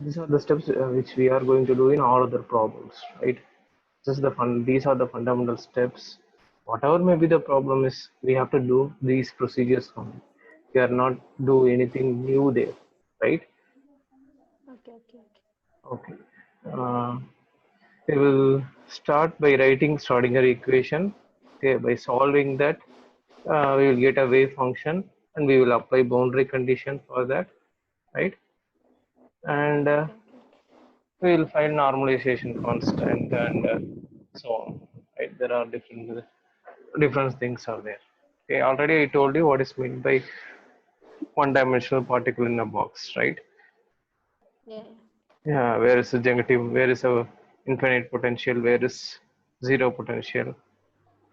These are the steps which we are going to do in all other problems, right? These are the fundamental steps. Whatever may be the problem is, we have to do these procedures only. We are not do anything new there, right? Okay, okay, okay. Okay. Uh, we will start by writing Schrodinger equation. Okay, by solving that, we will get a wave function, and we will apply boundary condition for that, right? And Okay, okay, okay. we will find normalization constant and so on. Right? There are different things are there. Okay, already I told you what is meant by one-dimensional particle in a box, right? Yeah, yeah. Yeah, where is the negative? Where is a infinite potential? Where is zero potential?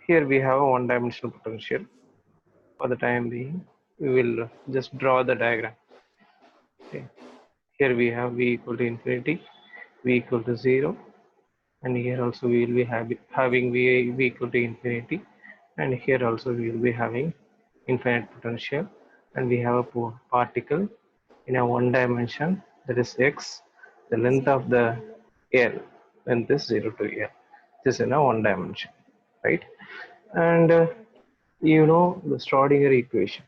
Here we have a one-dimensional potential. For the time being, we will just draw the diagram. Okay. Here we have v equal to infinity, v equal to zero, and here also we will be having v equal to infinity, and here also we will be having infinite potential, and we have a particle in a one dimension, that is x. The length 0 of to the L. L, length is 0 to L. This is in a one dimension, right? And Okay, okay. you know the Schrodinger equation,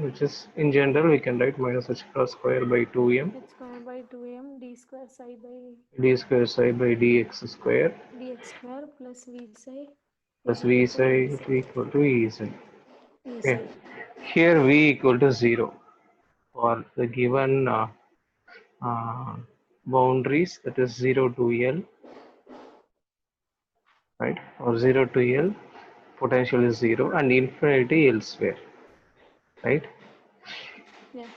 which is in general we can write minus h cross square by 2m H square by 2m d square psi by d square psi by dx square dx square plus v psi plus is v equal to psi E psi. equal to E z. E Okay. psi. Here v equal to 0 for the given uh, boundaries, that is 0 to L, right? Or 0 to L, potential is 0 and infinity elsewhere, right? Yeah.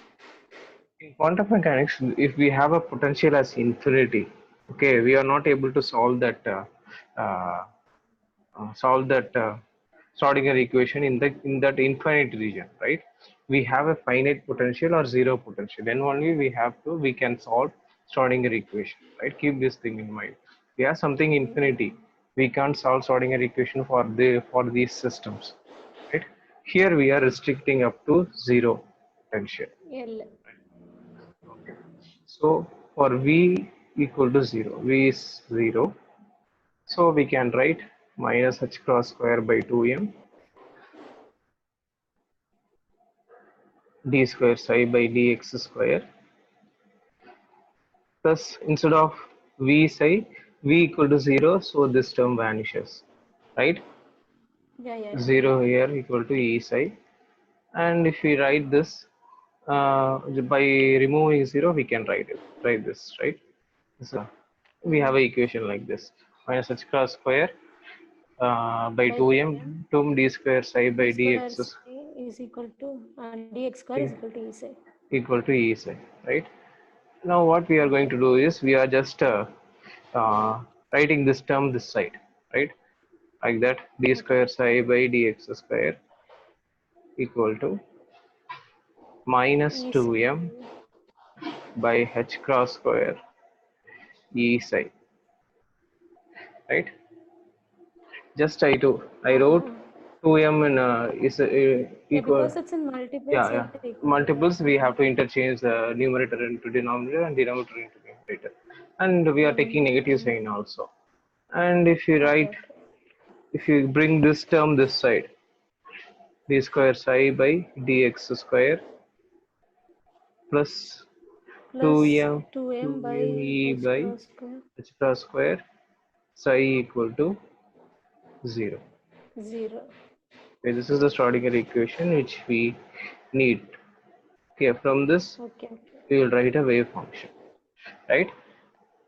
In quantum mechanics, if we have a potential as infinity, okay, we are not able to uh, solve that Schrodinger equation in that infinite region, right? We have a finite potential or zero potential. Then only we can solve Schrodinger equation, right? Keep this thing in mind. We have something Yeah. infinity. We can't solve Schrodinger equation for these systems, right? Here we are restricting up to zero potential. L. So for V equal to 0, V is 0. So we can write minus h cross square by 2m d square psi by dx square plus instead of v psi, v equal to 0, so this term vanishes, right? Yeah, yeah, yeah. 0 here equal to e psi, and if we write this by removing 0, we can write this, right? So we have Yeah. an equation like this: minus h cross square by By 2m 2m 2m d square psi d by square dx psi is equal to dx square is equal to E psi. equal to e psi, right? Now what we are going to do is we are just uh, writing this term this side, right? Like that, d Okay. square psi by dx square equal to minus E psi 2m by h cross square e psi, right? Just I wrote uh, 2m in is yeah, equal. because it's in multiples Yeah, you're yeah. taking. Multiples, we have to interchange the numerator into denominator and denominator into numerator, and we are taking negative Mm. sign also. And if you Okay, write, okay. if you bring this term this side, d square psi by dx square plus Plus 2m 2m by 2m e h by cross square h cross square psi equal to 0. 0. Okay, this is the Schrodinger equation which we need. Okay, from this Okay, okay. we will write a wave function, right?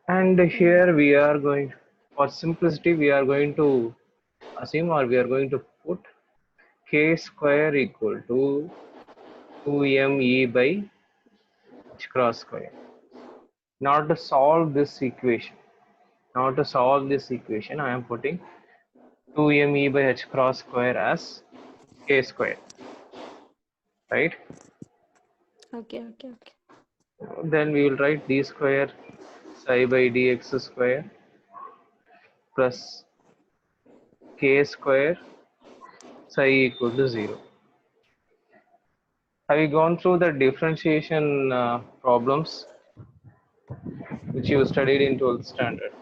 And Mm. here we are going, for simplicity, we are going to assume, or we are going to put k square equal to 2m e by h cross square. Now to solve this equation, I am putting 2m e by h cross square as k square, right? Okay, okay, okay. Then we will write d square psi by dx square plus k square psi equal to 0. Have you gone through the differentiation problems which you studied in 12th standard?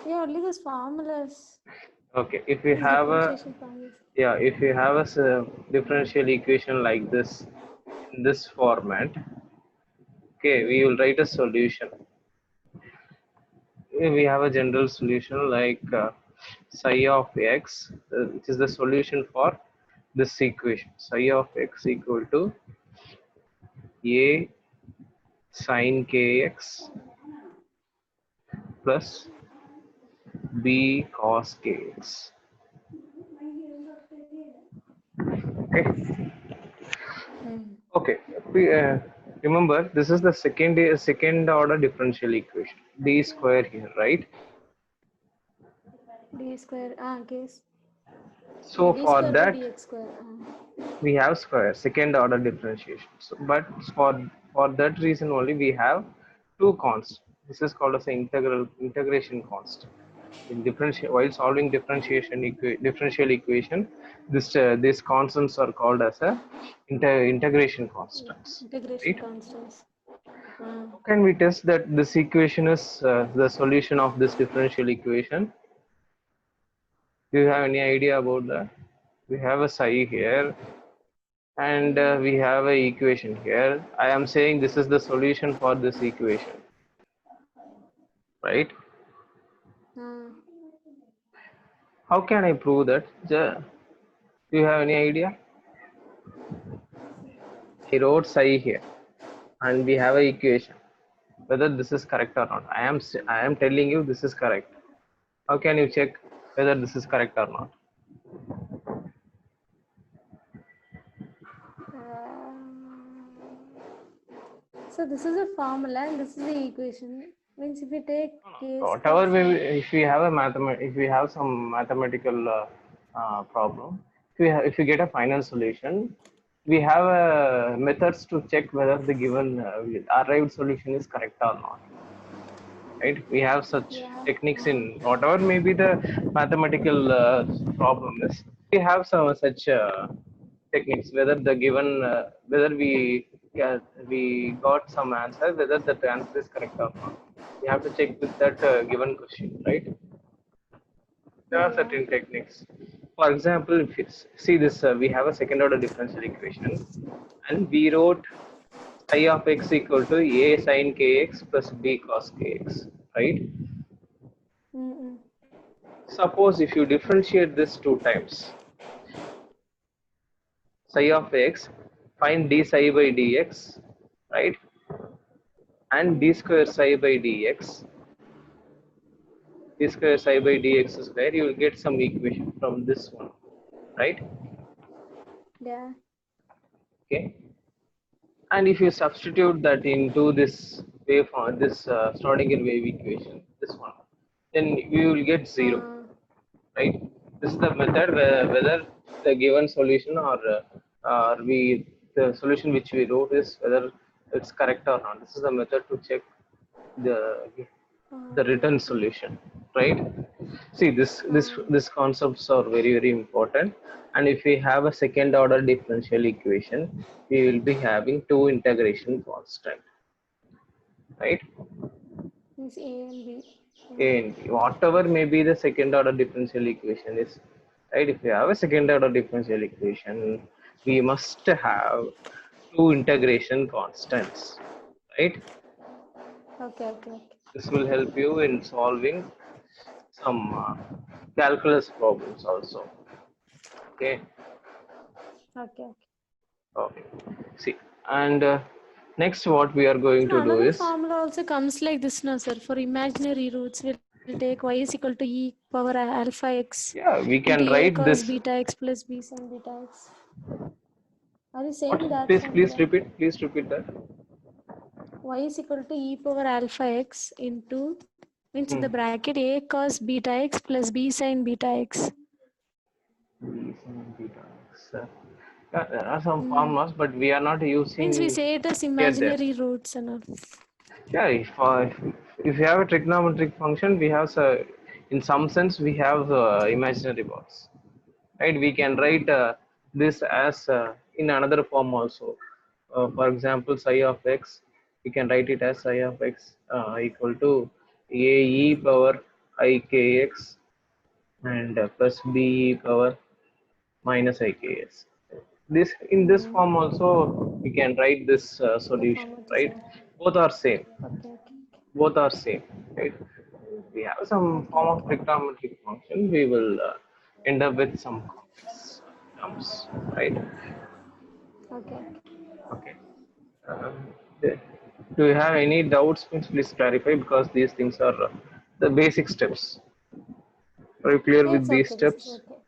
Yeah, only those formulas. Okay, if we These have a differentiation formulas. if you have a differential equation like this in this format, okay, we will write a solution. We have a general solution like psi of x, which is the solution for this equation. Psi of x equal to a sine kx plus b cos kx. Okay. Okay. Remember, this is the second order differential equation. D square here, right? D square. Guess. So D for square by that dx square. we have square, second order differentiation. So, but for that reason only we have two constants. This is called as an integration constant. In differential, while solving differential equation, these constants are called as a integration constants. Integration Right? constants. How can we test that this equation is the solution of this differential equation? Do you have any idea about that? We have a psi here and we have a equation here. I am saying this is the solution for this equation, right? How can I prove that? Do you have any idea? I wrote psi here and we have a equation. Whether this is correct or not, I am telling you this is correct. How can you check whether this is correct or not? So this is a formula and this is the equation. Means if we take case Whatever way, if we have if we have some mathematical problem, if we get a final solution, we have methods to check whether the given arrived solution is correct or not. Right? We have such techniques in whatever may be the mathematical problem is. We have some such techniques whether the given whether we got some answer, whether that answer is correct or not. We have to check with that given question, right? There are certain techniques. For example, if you see this, we have a second order differential equation, and we wrote psi of x equal to a sine kx plus b cos kx, right? Suppose if you differentiate this two times, psi of x, find d psi by dx, right? And d square psi by dx. D square psi by dx square, you will get some equation from this one, right? Yeah. Okay. And if you substitute that into this waveform, this Schrodinger wave equation, this one, then we will get 0, right? This is the method whether the given solution or the solution which we wrote is whether it's correct or not. This is the method to check the written solution, right? See, this concepts are very important. And if we have a second order differential equation, we will be having two integration constant, right? Means A and B. A and B, whatever may be the second order differential equation is, right? If we have a second order differential equation, we must have two integration constants, right? Okay. This will help you in solving some calculus problems also. Okay. Okay. Okay. See, and next what we are going to do Another is, formula also comes like this, no, sir. For imaginary roots, we'll take y is equal to e power alpha x yeah, we can into a write cos this. beta x plus b sin beta x. Are you saying that Please formula? repeat that. Y is equal to e power alpha x into, means in the bracket, a cos beta x plus b sin beta x. B sin beta x. Yeah, there are some formulas, but we are not Means we using say it as here there. imaginary roots and all. Yeah, if you have a trigonometric function, we have in some sense we have imaginary parts, right? We can write this as in another form also. For example, psi of x, we can write it as psi of x equal to a e power I kx and plus b e power minus I ks. This in this form also we can write this The solution, format is right? same. Both are same, Okay, okay, both are same, right? We have some okay, form of okay, trigonometric function, we will end up with some complex terms, right? okay. Okay. Um, the- do you have any doubts? Please clarify, because these things are the basic steps. Are you clear with It's these okay. This is steps? okay.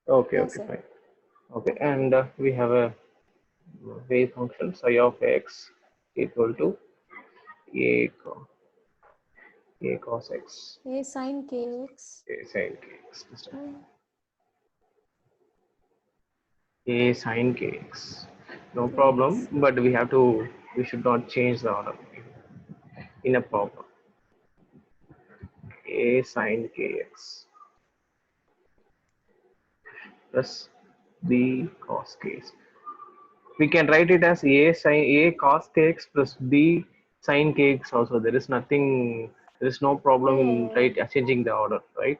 Okay, Yes, okay, sir. fine. Okay, Okay. and we have a wave function psi of x equal to a, a cos x, A sin kx. a sin kx, Mm. a sin kx. No problem, Kx. but we should not change the order in a problem. A sin kx plus b cos kx. We can write it as a cos kx plus b sin kx also. There is nothing, there is no Yeah, problem yeah, in yeah, yeah. changing the order, right?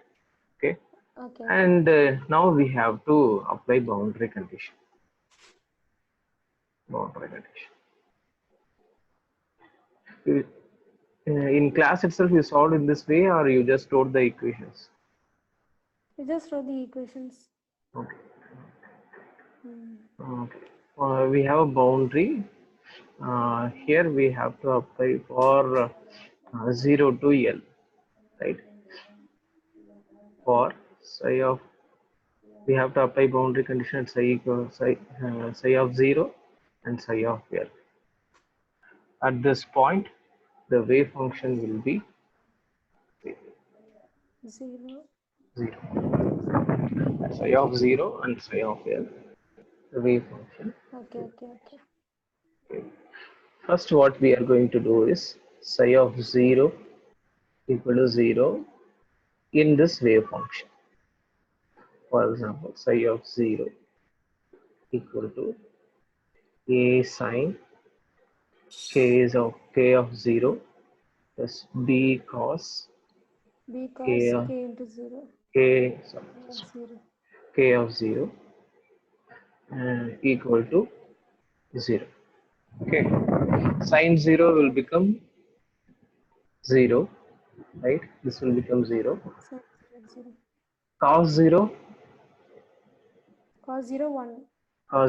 Okay. Okay, okay. And now we have to apply boundary condition. Boundary condition. In class itself, you solved in this way, or you just wrote the equations? You just wrote the equations. Okay. Mm. Okay. We have a boundary. Here we have to apply for 0 to L, right? For psi of, we have to apply boundary condition at psi of 0 and psi of L. At this point, the wave function will be 0. 0. Psi of 0 and psi of L, the wave function. Okay, okay, okay. Okay. First, what we are going to do is psi of 0 equal to 0 in this wave function. For example, psi of 0 equal to a sine k of 0 plus b cos k Because of k into 0. k, sorry, K of 0. k of 0 equal to 0. Okay, sine 0 Okay, will okay. become 0, right? This will become 0. Sin 0, 0. Cos 0, Cos 0, 1.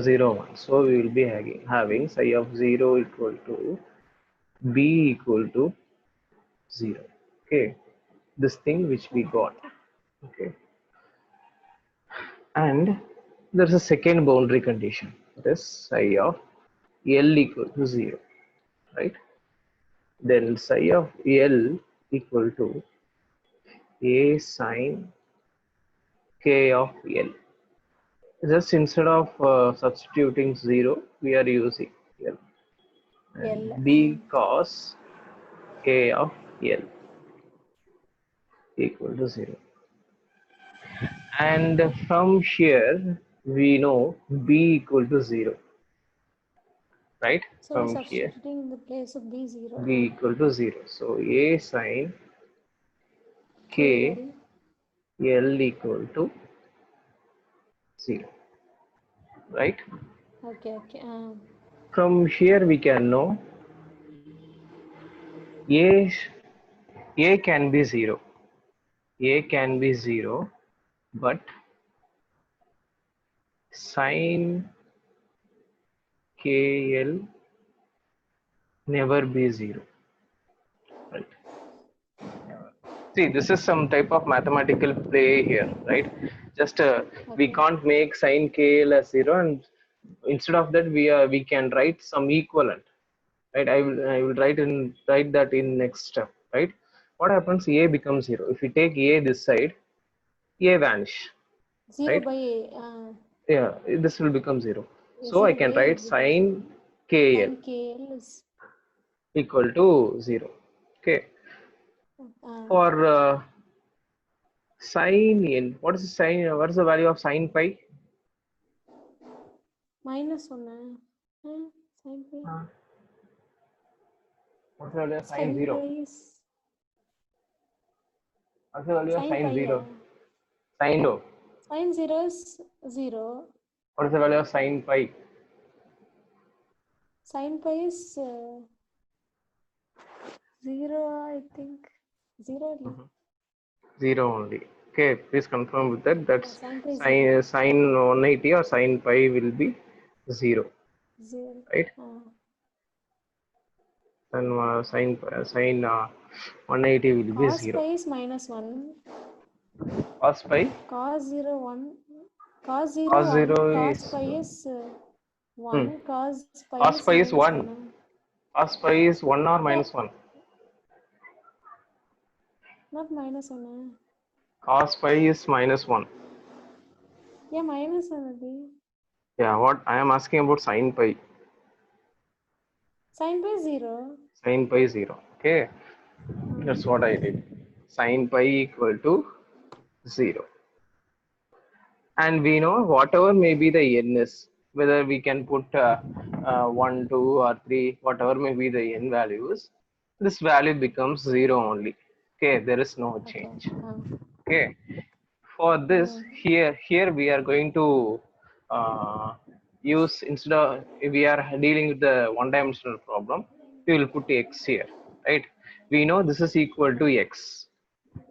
0, 1. So we will be having psi of 0 equal to b equal to 0. Okay, this thing which we Okay, got. okay. Okay, and there's a second boundary condition, that is psi of L equal to 0, right? Then psi of L equal to a sine k of L. Just instead of substituting 0, we are using L. L. And b cos k of L equal to 0. And from here, we know b equal to 0, right? So we're From here, substituting in the place of b 0. b equal to 0. So a sine k KL. L equal to 0, right? Okay, okay. From here, we can know a, a can be 0. A can be 0, but sine KL never be 0, right? See, this is some type of mathematical play here, right? Just we Okay. can't make sine KL as 0, and instead of that, we can write some equivalent, right? I will write that in next step, right? What happens? A becomes 0. If we take A this side, A vanish, 0 right? by A. Yeah, this will become 0. So I 0 by can A write is 0. sine KL Sin KL is. equal to 0. Okay. Uh, For Sine n. What is the sine? What is the value of sine pi? -1. Sin pi. What's the value of sine Sin 0? pi is What's the value of sin sine pi. 0? Sine rho. Sin 0 is 0. What is the value of sine pi? Sin pi is 0, I think. 0 only. 0 only. Okay, please confirm with that. That's Sin pi is 0. sine 180 or sine pi will be 0, 0. right? And sine 180 will be Cos 0. pi is -1. Cos pi? Cos 0, 1. Cos 0, Cos 1. 0 Cos is pi is 1. Cos pi cos is pi is 1. -1. Cos pi is 1 or Yeah, -1. not -1. Cos pi is -1. Yeah, -1 only. Yeah, what I am asking about sine pi. Sin pi is 0. Sine pi 0. Okay, that's what I did. Sine pi equal to 0. And we know whatever may be the n is, whether we can put 1, 2 or 3, whatever may be the n values, this value becomes 0 only. Okay, there is no Okay. change. Okay, for this here we are going to uh, use, instead of we are dealing with the one dimensional problem, we will put x here, right? We know this is equal to x,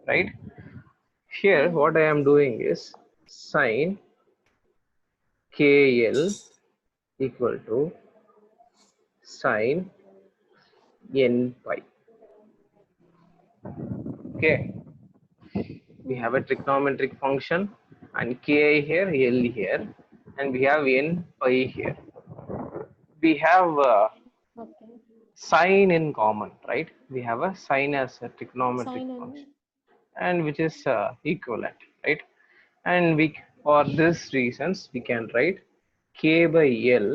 right? Here what I am doing is sine KL equal to sine n pi. Okay, we have a trigonometric function and ki here, l here, and we have n pi here. We have Okay. sine in common, right? We have a sine as a trigonometric Sin function, n. and which is equivalent, right? And we, for this reasons, we can write k by l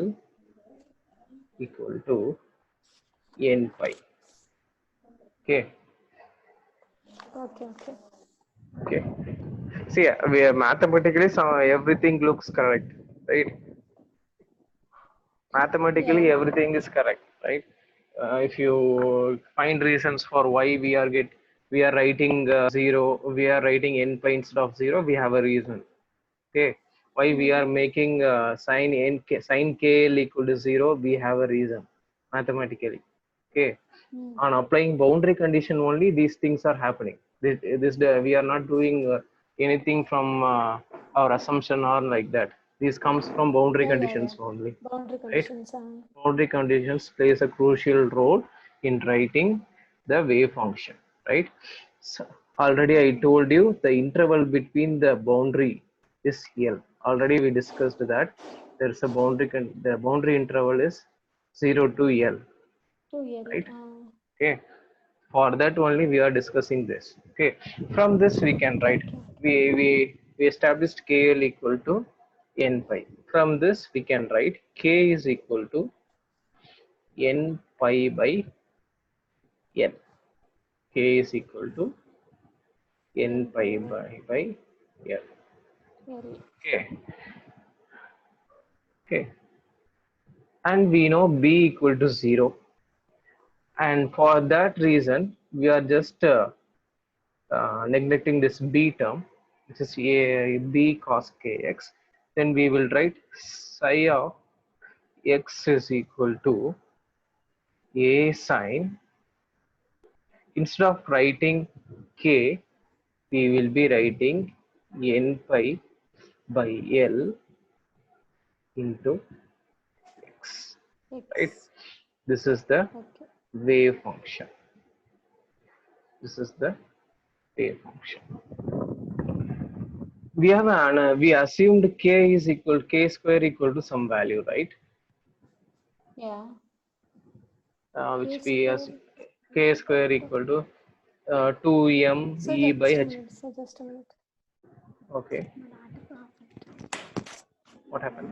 equal to n pi. Okay. Okay. Okay. See, we are mathematically, everything looks correct, right? Mathematically Yeah. everything is correct, right? If you find reasons for why we are writing 0, we are writing n pi instead of 0, we have a reason. Okay, why we are making sine kl equal to 0, we have a reason mathematically. Okay, on applying boundary condition only these things are happening. We are not doing anything from our assumption or like that. This comes from boundary conditions Yeah. only, Boundary right? conditions. Boundary conditions plays a crucial role in writing the wave function, right? So already I told you the interval between the boundary is L. Already we discussed that there is a the boundary interval is 0 to L, 2L. right? Okay, for that only we are discussing this. Okay, from this we can write, Okay. we established KL equal to n pi. From this we can write k is equal to n pi by n. K is equal to n N pi pi by n. L. Okay, okay, and we know b equal to 0, and for that reason we are just neglecting this b term, which is a b cos kx. Then we will write psi of x is equal to a sine. Instead of writing k, we will be writing n pi by l into x, right? X. This is the Okay. wave function. This is the wave function. We have we assumed k is equal k square equal to some value, right? Yeah. Which K we square. as k square equal to 2m So e by just a h. minute. Okay, what happened?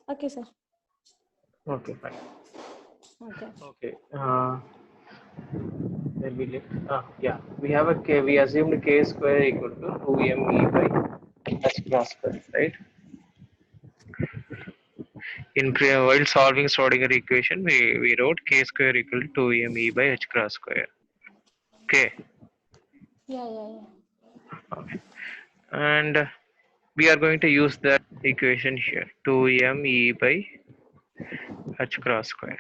Okay, sir. Okay, fine. Okay. Okay. Then we left. Yeah, we have a k. We assumed k square equal to 2m e by h cross square, right? While solving Schrodinger equation, we wrote k square equal to 2m e by h cross square. Okay. Yeah. Okay. And we are going to use that equation here, 2m e by h cross square.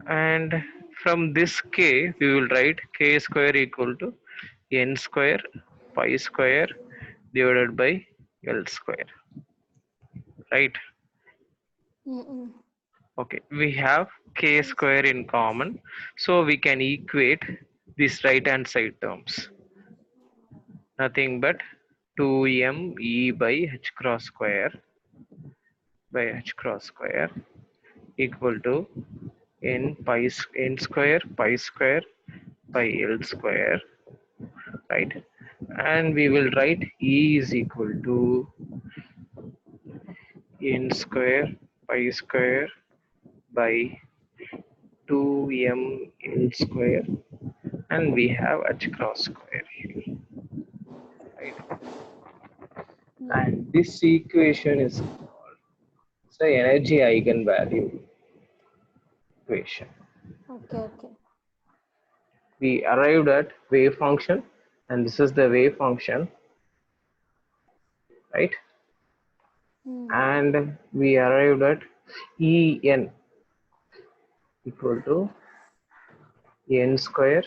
And from this k, we will write k square equal to n square pi square divided by L square, right? Mm-mm. Okay, we have k square in common, so we can equate these right hand side terms. Nothing but 2m e by h cross square equal to n square pi square by L square, right? And we will write E is equal to n square pi square by 2m L square, and we have h cross square here, right? And this equation is called the energy eigenvalue equation. Okay. We arrived at wave function, and this is the wave function, right? Mm. And we arrived at En equal to n square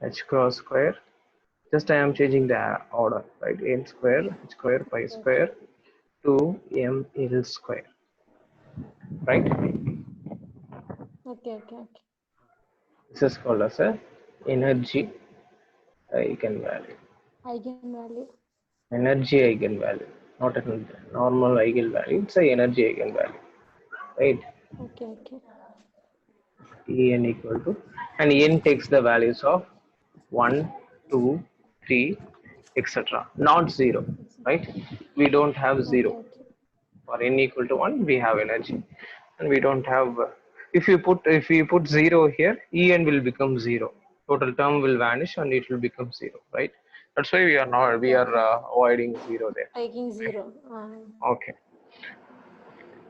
h cross square. Just I am changing the order, right? N square h square pi square to m L square, right? Okay. This is called as a energy eigenvalue. Eigenvalue. Energy eigenvalue, not a normal eigenvalue. It's a energy eigenvalue, right? Okay. En equal to, and n takes the values of 1, 2, 3, etc. Not 0, right? We don't have 0. Okay. For n equal to 1, we have energy, and we don't have. If we put 0 here, En will become 0. Total term will vanish, and it will become 0, right? That's why we are Okay. avoiding 0 there. Taking Okay. 0. Okay.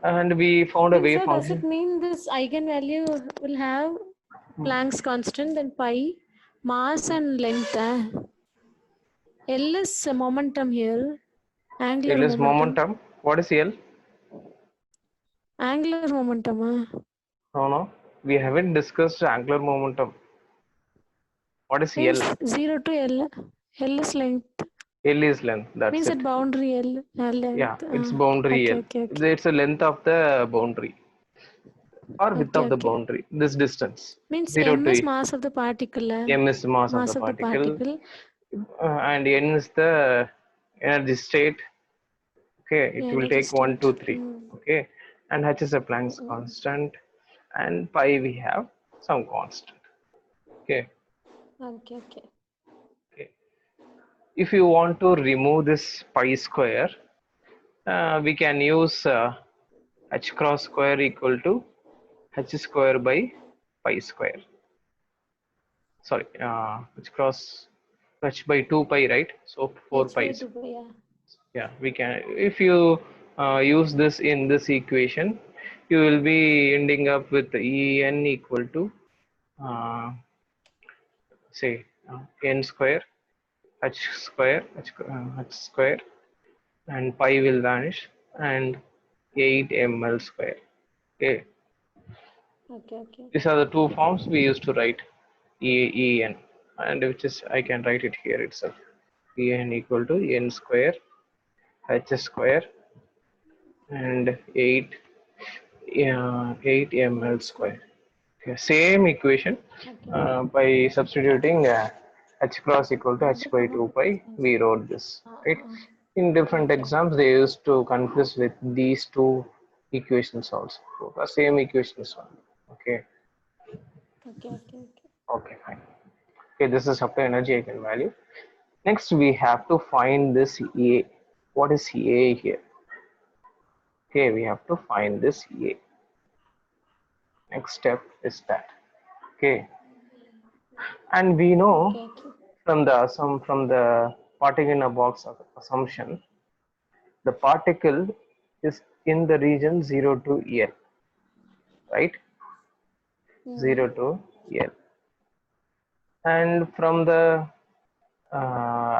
And we found a Then, wave sir, does it function. mean this eigenvalue will have Planck's constant and pi, mass and length? L is momentum here, angular L is momentum. momentum. What is L? Angular momentum. No. We haven't discussed angular momentum. What is Means L? 0 to L. L is length. L is length. That's Means it. at boundary L. Yeah, Length. it's boundary L. Okay. It's the length of the boundary or width of the Okay. boundary. This distance, Means 0 M to is E. mass of the particle. M is mass of the Mass of the particle, particle. and N is the energy state. Okay, it will Energy take 1, 2, state. 3. Okay, and H is a Planck's constant, and pi we have some constant. Okay. Okay. Okay. If you want to remove this pi square, we can use h cross square equal to h square by pi square. Sorry, h cross h by 2 pi, right? So 4 H by pi's. 2 pi, yeah. Yeah, we can. If you use this in this equation, you will be ending up with En equal to say n square h square, and pi will vanish, and 8 ml square. Okay, Okay. these are the two forms we used to write En, and which is I can write it here itself. En equal to n square h square and 8 ml square. Okay, same equation by substituting h cross equal to h by 2 pi, we wrote this, right? In different Okay. exams, they used to confuse with these two equations also. So the same equations one. Okay. Okay. Okay, fine. Okay, this is up to energy eigenvalue. Next, we have to find this A. What is A here? Okay, we have to find this A. Next step is that. Okay, and we know Okay. from the particle in a box assumption, the particle is in the region 0 to L, right? 0 Mm. to L. And from the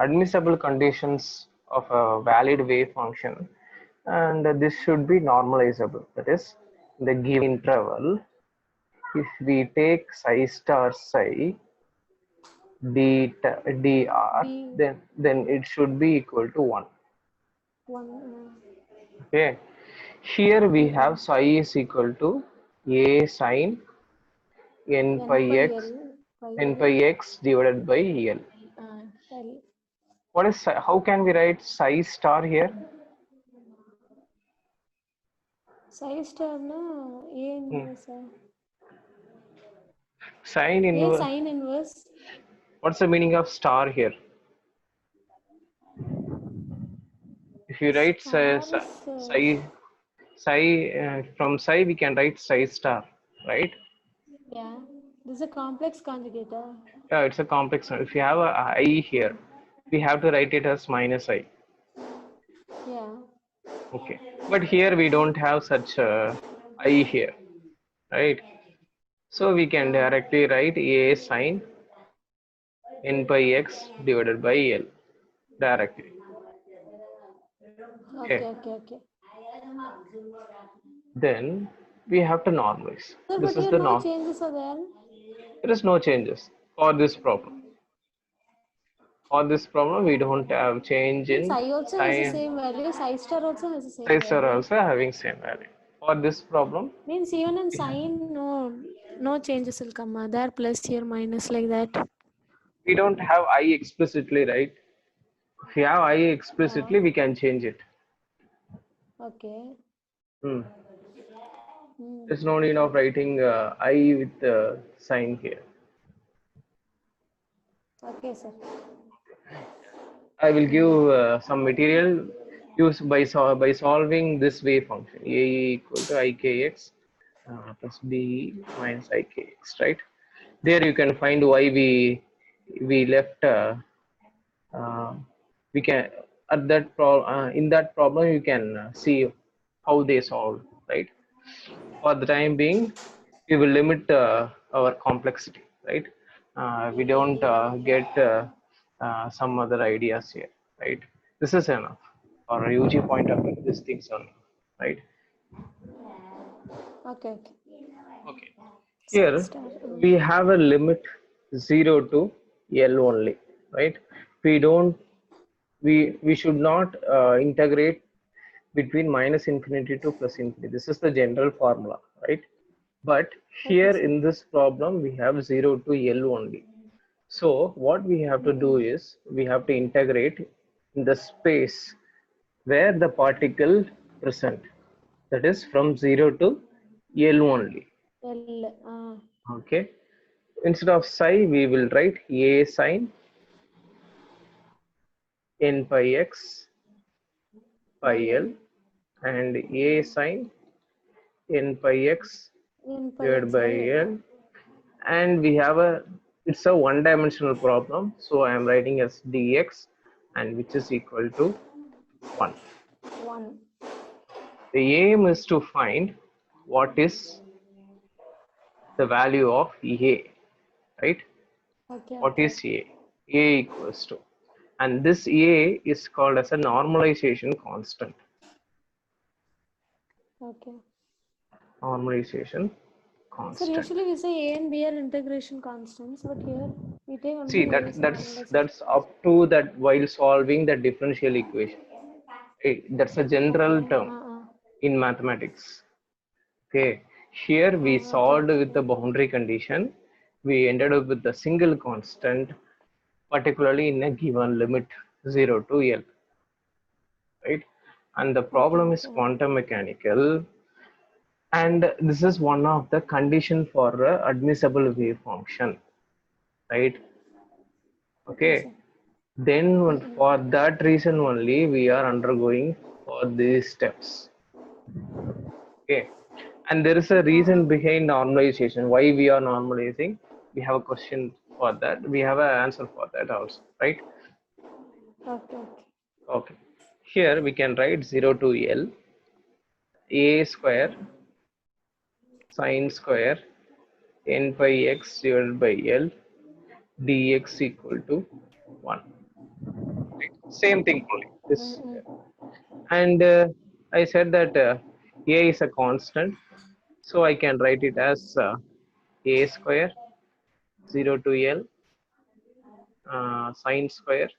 admissible conditions of a valid wave function, and this should be normalizable. That is, in the given interval, if we take psi star psi dr, B then it should be equal to 1. one. Okay. Here we have Mm. psi is equal to a sine n N pi pi x L pi n L. pi x divided by L. L. What is how can we write psi star here? Psi star na A inverse. Sine A inverse. sine inverse. What's the meaning of star here? If you write Star is psi from psi, we can write psi star, right? yeah. This is a complex conjugator. Yeah, it's a complex. If you have a I here, we have to write it as minus I. Yeah. Okay, but here we don't have such a I here, right? So we can directly write a sine n pi x divided by L directly. Okay, Okay. then we have to normalize. Sir, This but is here the no norm. changes are there. There is no changes for this problem. For this problem, we don't have change Means in I also has the time. same value. Psi star also has the same Size are value. also having same value. For this problem, Means even in sign, no changes will come. There plus here minus like that. we don't have I explicitly, right? If you have I Yeah. explicitly, we can change it. Okay. Hmm. Hmm. There's no need of writing I with the sign here. Okay, sir. I will give some material used by solving this wave function a equal to ikx plus b minus ikx, right? There you can find why we left uh, we can at that in that problem you can see how they solve, right? For the time being, we will limit our complexity, right? We don't get some other ideas here, right? This is enough. For a UG point of view, these things are enough, right? Okay. Okay. Psi Here star. we have a limit 0 to L only, right? We don't we should not integrate between minus infinity to plus infinity. This is the general formula, right? But Okay, here sir. in this problem, we have 0 to L only. So what we have to do is we have to integrate in the space where the particle present. That is from 0 to L only. L. Okay. Instead of psi, we will write a sine n pi x pi Pi L L. and a sine n pi x N pi divided x by by L. L, and we have a it's a one-dimensional problem, so I am writing as dx, and which is equal to 1. 1. The aim is to find what is the value of a, right? What Okay. is a equals to, and this a is called as a normalization constant. Okay. Normalization Sir, constant. usually we say A and B are integration constants, but here we take See, only A that as that's normalization that's up constant. to that while solving the differential equation. That's a general Okay. term in mathematics. Okay, here we solved with the Okay. boundary condition. We ended up with a single constant, particularly in a given limit 0 to L, right? And the problem is Okay. quantum mechanical. And this is one of the condition for admissible wave function, right? Okay, Okay. sir. Then for that reason only we are undergoing for these steps. Okay. And there is a reason behind normalization. Why we are normalizing? We have a question for that. We have an answer for that also, right? Okay, okay. Okay. Here we can write 0 to L a square sine square n pi x divided by L dx equal to 1. Right? Same thing only. This. And I said that a is a constant, so I can write it as a square 0 to L sine square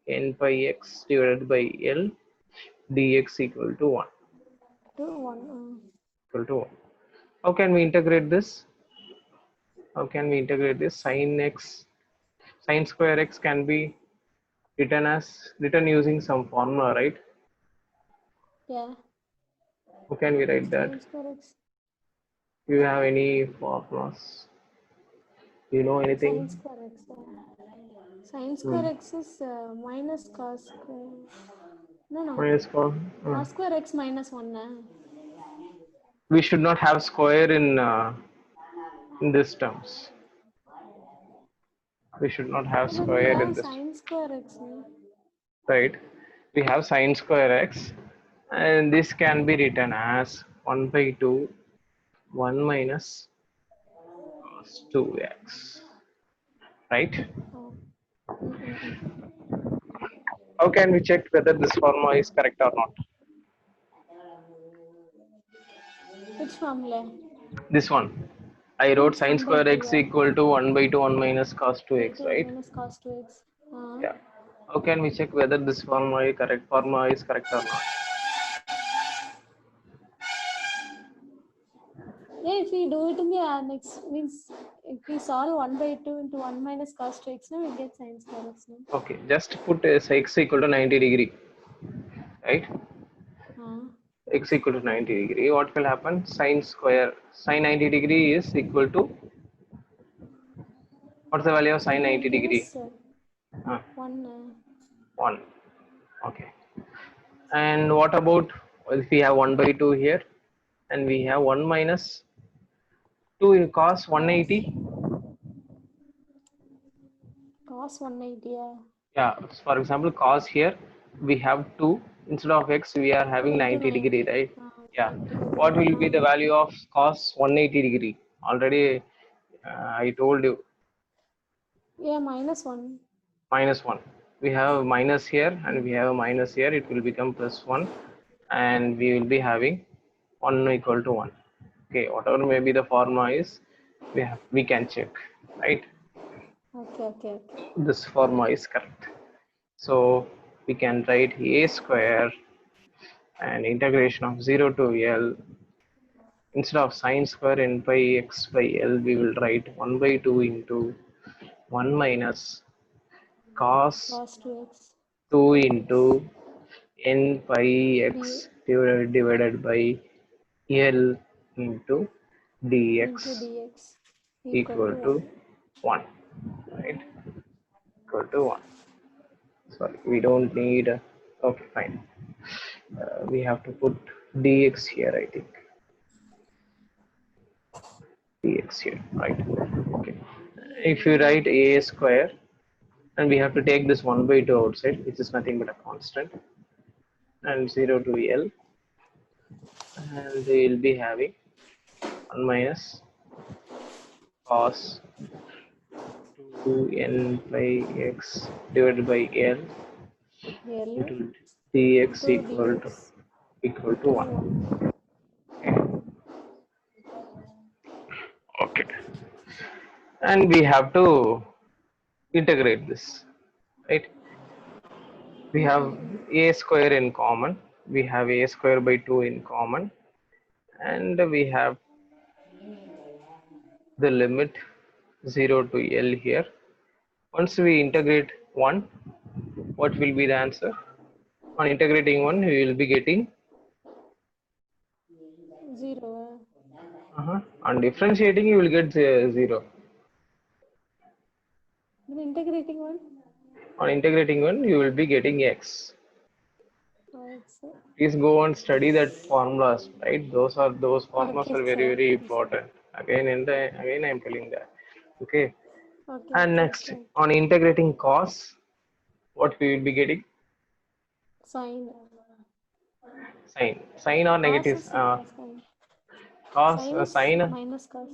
n pi x divided by L dx equal to 1. 1. Equal to 1. How can we integrate this? How can we integrate this? Sine x, sine square x can be written using some formula, right? Yeah. How can we write that? Sine square x. Do you have any formulas? Do you know anything? Sine square x. Sine Hmm. square x is minus cos square. No. Minus Cos square x minus 1. we should not have square in these terms. We should not have But we square in have this, sine square x. right? We have sine square x, and this can be written as 1 by 2 1 minus cos 2x, right? Oh. How can we check whether this formula is correct or not? Which formula? This one. I wrote It's sine 1 by square 2. x equal to 1 by 2 1 minus cos 2x, 1 right? minus cos 2x. Yeah. How can we check whether this formula is correct or not? Yeah, if we do it in the next, means if we solve 1 by 2 into 1 minus cos 2x, now we get sine square x. Okay, just put x equal to 90 degree, right? X equal to 90 degree. What will happen? Sine 90 degree is equal to, what's the value of sine 90 degree? 1. 1. Okay. And what about if we have 1 by 2 here and we have 1 minus 2 in cos 180? Cos 180. Yeah, for example, cos here we have 2, instead of x we are 2 having into 90 degree, 90. right? Yeah. 90 What will be degree. the value of cos 180 degree? Already I told you, Yeah, minus 1. minus 1. We have minus here and we have a minus here, it will become plus 1, and we will be having 1 equal to 1. Okay, whatever may be the formula is, we can check, right? Okay. This formula is correct. So we can write a square and integration of 0 to L, instead of sine square n pi x by L, we will write 1 by 2 into 1 minus cos Cos 2x. 2 into n pi x divided by L into Into dx dx equal equal to to 1. 1, right? Equal to 1. Sorry, we don't need okay, fine. We have to put dx here, I think. Dx here, right? Okay. If you write a square, and we have to take this 1 by 2 outside, which is nothing but a constant, and 0 to L, and we will be having 1 minus cos 2 n pi x divided by L L into dx into dx equal to 1. Okay. And we have to integrate this, right? We have a square in common, we have a square by 2 in common, and we have the limit 0 to L here. Once we integrate 1, what will be the answer? On integrating 1, we will be getting 0. On differentiating, you will get 0. Then integrating one. On integrating one, you will be getting x. X. Please go and study that formulas, right? Those formulas Okay, are very sir. very Okay, sir. important. Again I am telling that. Okay. Okay, And okay, next, okay. on integrating cos, what we will be getting? Sine. Sine or Cos negative? is sine. Cos Sine is sine minus cos.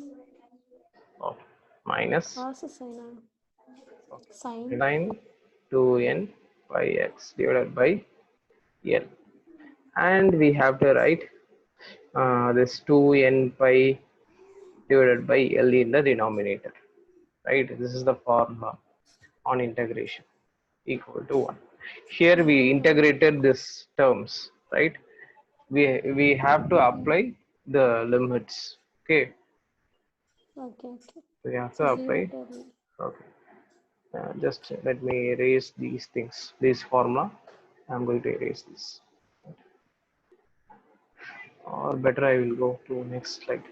of minus Cos is sine. Sine. sine 2n pi x divided by L. And we have to write this 2n pi divided by L in the denominator, right? This is the formula on integration, equal to 1. Here we integrated this terms, right? We have to apply the limits. Okay, Okay, okay. we have to So 0 apply. to L. Okay, just let me erase these things, this formula. I'm going to erase this, or better I will go to next slide.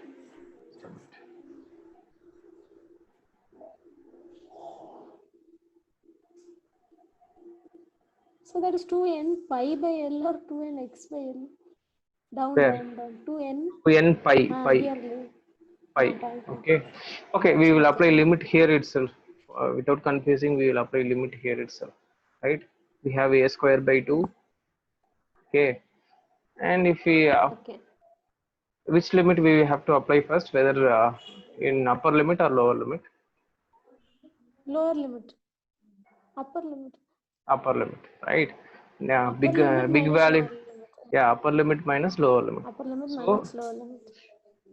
So that is 2n pi by L or 2n x by L? Down, Where? down, down. 2n. 2n pi Here, pi. pi, pi. Okay, okay, we will Okay, apply okay. limit here itself. Without confusing, we will apply limit here itself, right? We have a square by 2. Okay, and if we Okay. which limit we have to apply first, whether in upper limit or lower limit? Lower limit. Upper limit. Upper limit, right? Now Upper limit big minus value. lower limit. Yeah, upper limit minus lower limit. Upper limit So minus lower limit.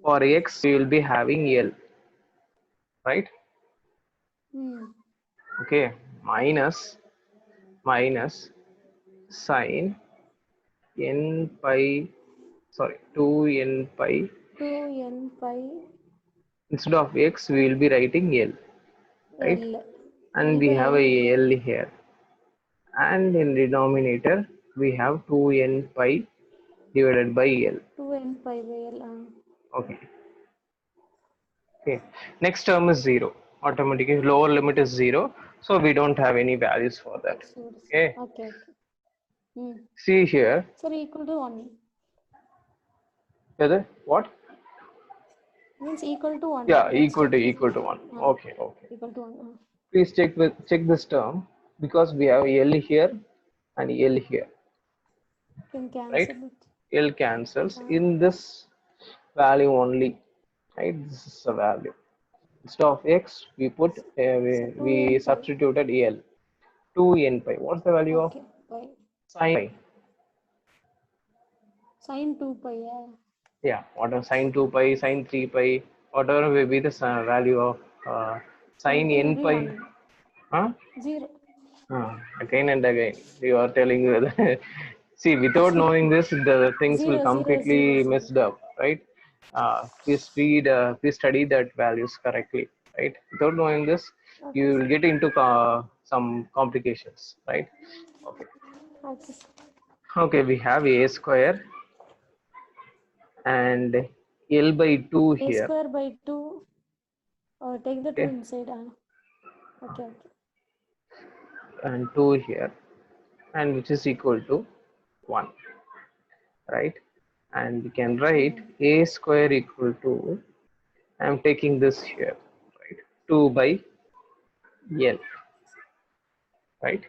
for x we will be having L, right? Okay, minus sine n pi, sorry, 2n pi. 2n pi Instead of x we will be writing L, right? L. And L we by have L. a L here, and in denominator we have 2n pi divided by L. 2n pi by L. Okay, okay, next term is 0. Automatically lower limit is 0, so we don't have any values for that. Okay, Okay, okay. see here Sir, equal to 1. whether what? Means equal to 1. Yeah, Next step is equal to 1. Okay, okay. equal to 1. Please check this term, because we have L here and L here, Can right? cancel it. L cancels in this value only, right? This is a value. Instead of x we put So we 2n pi. substituted L. 2n pi. What's the value of Okay, pi. sine pi? Sine 2 pi, yeah. Yeah, what are sine 2 pi, sine 3 pi, whatever will be the value of sine Everything will n be pi? 1. Huh? 0. Again and again you are telling me that. See, without knowing this, the things will 0, 0, 0, completely 0. messed up, right? Please study that values correctly, right? Without knowing this, Okay, you sir. will get into some complications, right? Okay. Okay. Okay, we have a square and L by 2 A here. square by 2. Take the 2 Okay, inside. Okay, okay. and 2 here, and which is equal to 1, right? And we can write a square equal to, I'm taking this here, right? 2 by L, right?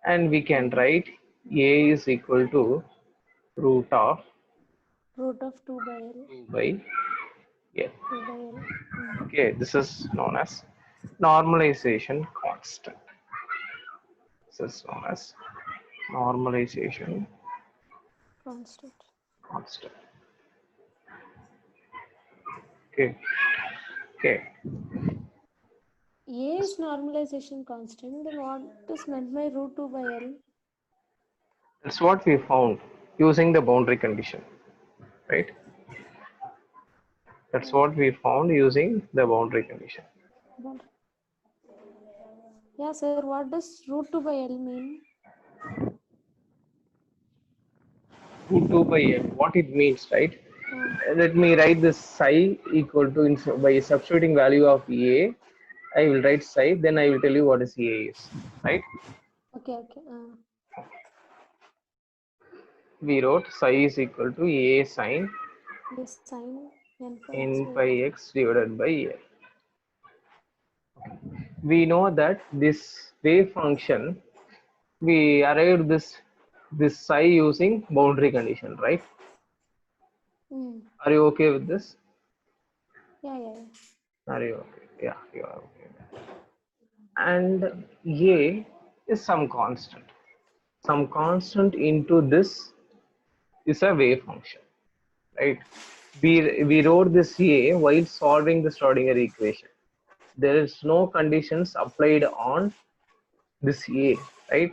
And we can write a is equal to root of Root of 2 by L. 2 by L. 2 by L. Okay, this is known as normalization constant. This is known as normalization Constant. constant. Okay, okay. A is normalization constant. Then what is meant by root 2 by L? That's what we found using the boundary condition, right? That's what we found using the boundary condition. Yeah, sir. What does root 2 by L mean? Root 2 by L, what it means, right? Let me write this psi equal to, by substituting value of A, I will write psi, then I will tell you what is A is, right? Okay, okay. We wrote psi is equal to A sine This sine n pi n x pi x divided by A. We know that this wave function, we arrived this psi using boundary condition, right? Are you okay with this? Yeah. Are you okay? Yeah, you are okay. And A is some constant. Some constant into this is a wave function, right? We wrote this A while solving the Schrodinger equation. There is no conditions applied on this A, right?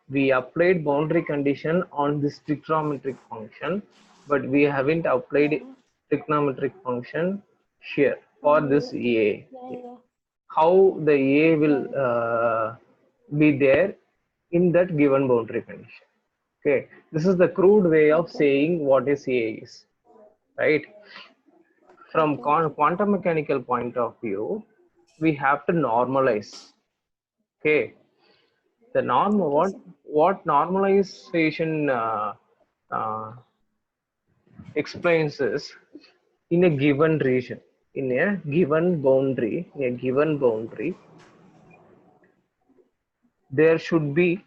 We applied boundary condition on this trigonometric function, but we haven't applied trigonometric function here for On this A. A. Yeah. How the A will be there in that given boundary condition. Okay, this is the crude way of Okay. saying what is A is, right? From Okay. quantum mechanical point of view, we have to normalize. Okay, the norm, Okay, sir. what normalization explains is, in a given region, in a given boundary, there should be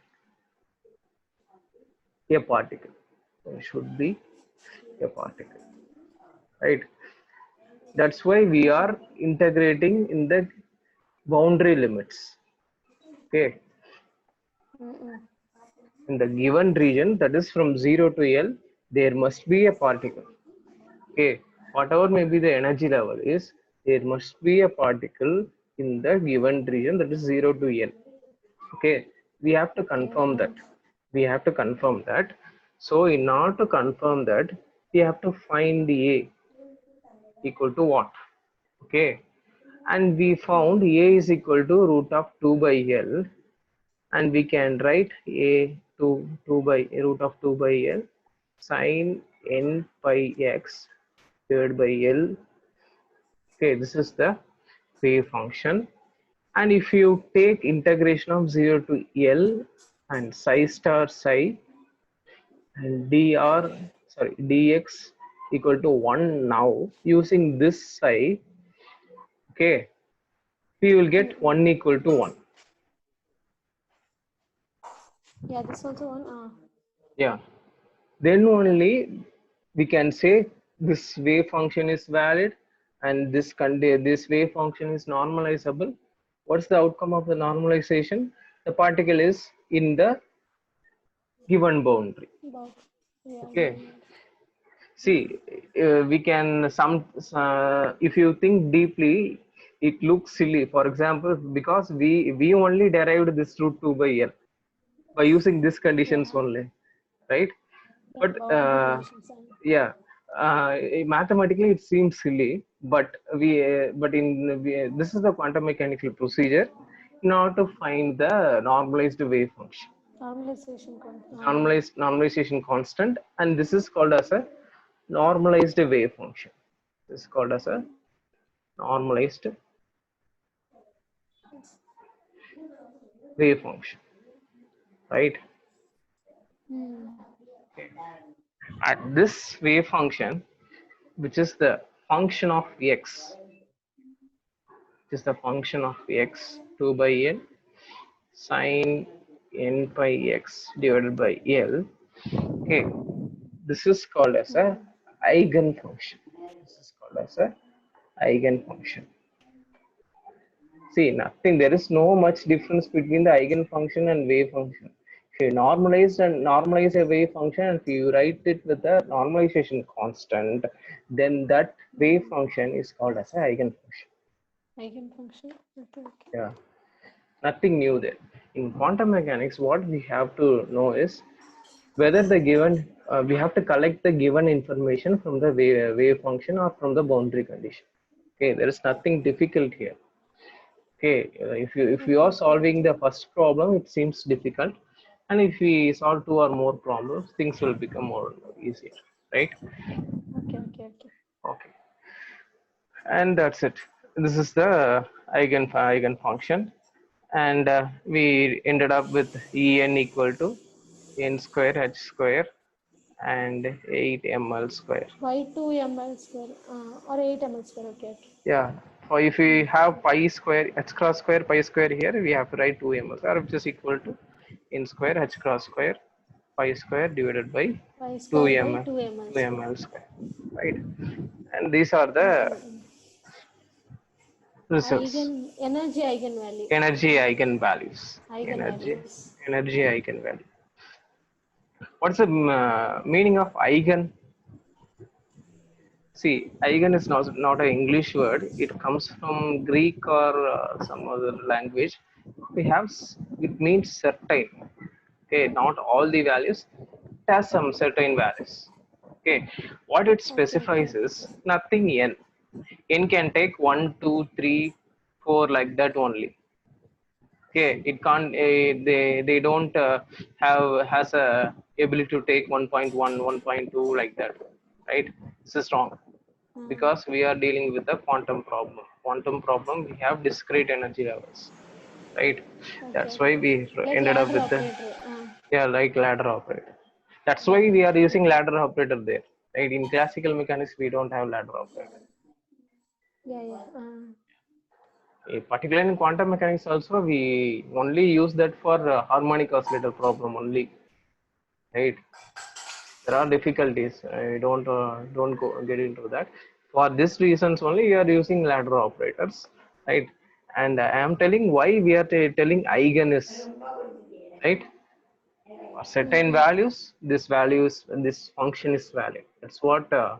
a particle. There should be a particle, right? That's why we are integrating in the boundary limits. Okay, in the given region, that is from 0 to L, there must be a particle. Okay, whatever may be the energy level is, there must be a particle in the given region, that is 0 to L. Okay, we have to confirm that. So in order to confirm that, we have to find the A equal to what? Okay, and we found A is equal to root of 2 by L, and we can write A to 2 by root of 2 by L sine n pi x divided by L. Okay, this is the wave function. And if you take integration of 0 to L and psi star psi and dx equal to 1 now, using this psi, okay, we will get 1 equal to 1. Yeah, this also one. Yeah, then only we can say this wave function is valid and this wave function is normalizable. What's the outcome of the normalization? The particle is in the given boundary. Yeah. Okay, see, we can if you think deeply, it looks silly. For example, because we only derived this root 2 by L by using these conditions only, right? Yeah, But boundary conditions. yeah, mathematically it seems silly, but this is the quantum mechanical procedure in order to find the normalized wave function, Normalization concept. normalization constant, and this is called as a normalized wave function. This is called as a normalized wave function, right? At this wave function, which is the function of x, which is the function of x 2 by n sine n pi x divided by L. Okay, this is called as a eigenfunction. This is called as a eigenfunction. See, nothing. There is no much difference between the eigenfunction and wave function. If you normalize a wave function, and if you write it with a normalization constant, then that wave function is called as a eigenfunction. Eigenfunction. Okay. Yeah, nothing new there. In quantum mechanics, what we have to know is whether the given we have to collect the given information from the wave function or from the boundary condition. Okay, there is nothing difficult here. Okay, if you are solving the first problem, it seems difficult, and if we solve two or more problems, things will become more easier, right? Okay. Okay. Okay, and that's it. This is the eigen function, and we ended up with En equal to n square h square and 8 ml square. Why 2 ml square or 8 ml square? Okay, okay. Yeah, so if we have pi square h cross square pi square here, we have to write 2 ml square, which is equal to n square h cross square pi square divided by Pi 2 square by ml 2 ml 2 square. ml square, right? And these are the results. Energy eigenvalue. Energy eigenvalues. Energy Eigenvalues. energy eigenvalue. What's the meaning of eigen? See, eigen is not an English word. It comes from Greek or some other language. We have it means certain. Okay, not all the values. It has some certain values. Okay, what it Okay, okay. specifies is nothing n. N can take 1, 2, 3, 4 like that only. Okay, it can't. They don't have has a ability to take 1.1, 1.2 like that, right? This is wrong because we are dealing with a quantum problem. Quantum problem, we have discrete energy levels, right? Okay, That's why okay. we Like ended up ladder with the, operator. yeah, like ladder operator. That's why Yeah, we yeah. are using ladder operator there, right? In classical mechanics, we don't have ladder operator. Yeah, yeah. Particularly in quantum mechanics also, we only use that for harmonic oscillator problem only, right? There are difficulties. I don't go get into that. For this reasons only, we are using ladder operators, right? And I am telling why we are telling eigen is, right? For certain values, this function is valid. That's what the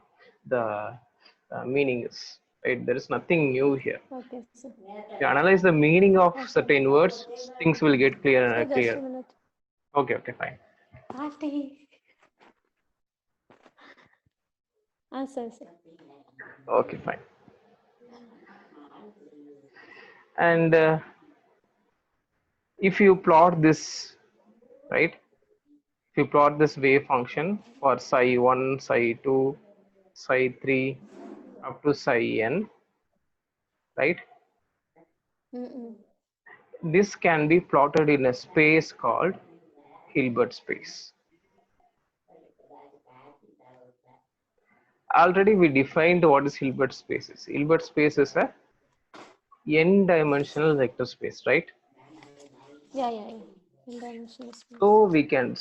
meaning is, right? There is nothing new here. Okay, sir. If you analyze the meaning of Okay. certain words, things will get clear Sir, and just clear. a minute. Okay, okay, fine. Party. Sir, sir. Okay, fine. And if you plot this, right? If you plot this wave function for psi 1, psi 2, psi 3 up to psi n, right? Mm-mm. This can be plotted in a space called Hilbert space. Already we defined what is Hilbert space is. Hilbert space is a n-dimensional vector space, right? Yeah, yeah, yeah. In dimensional space. So we can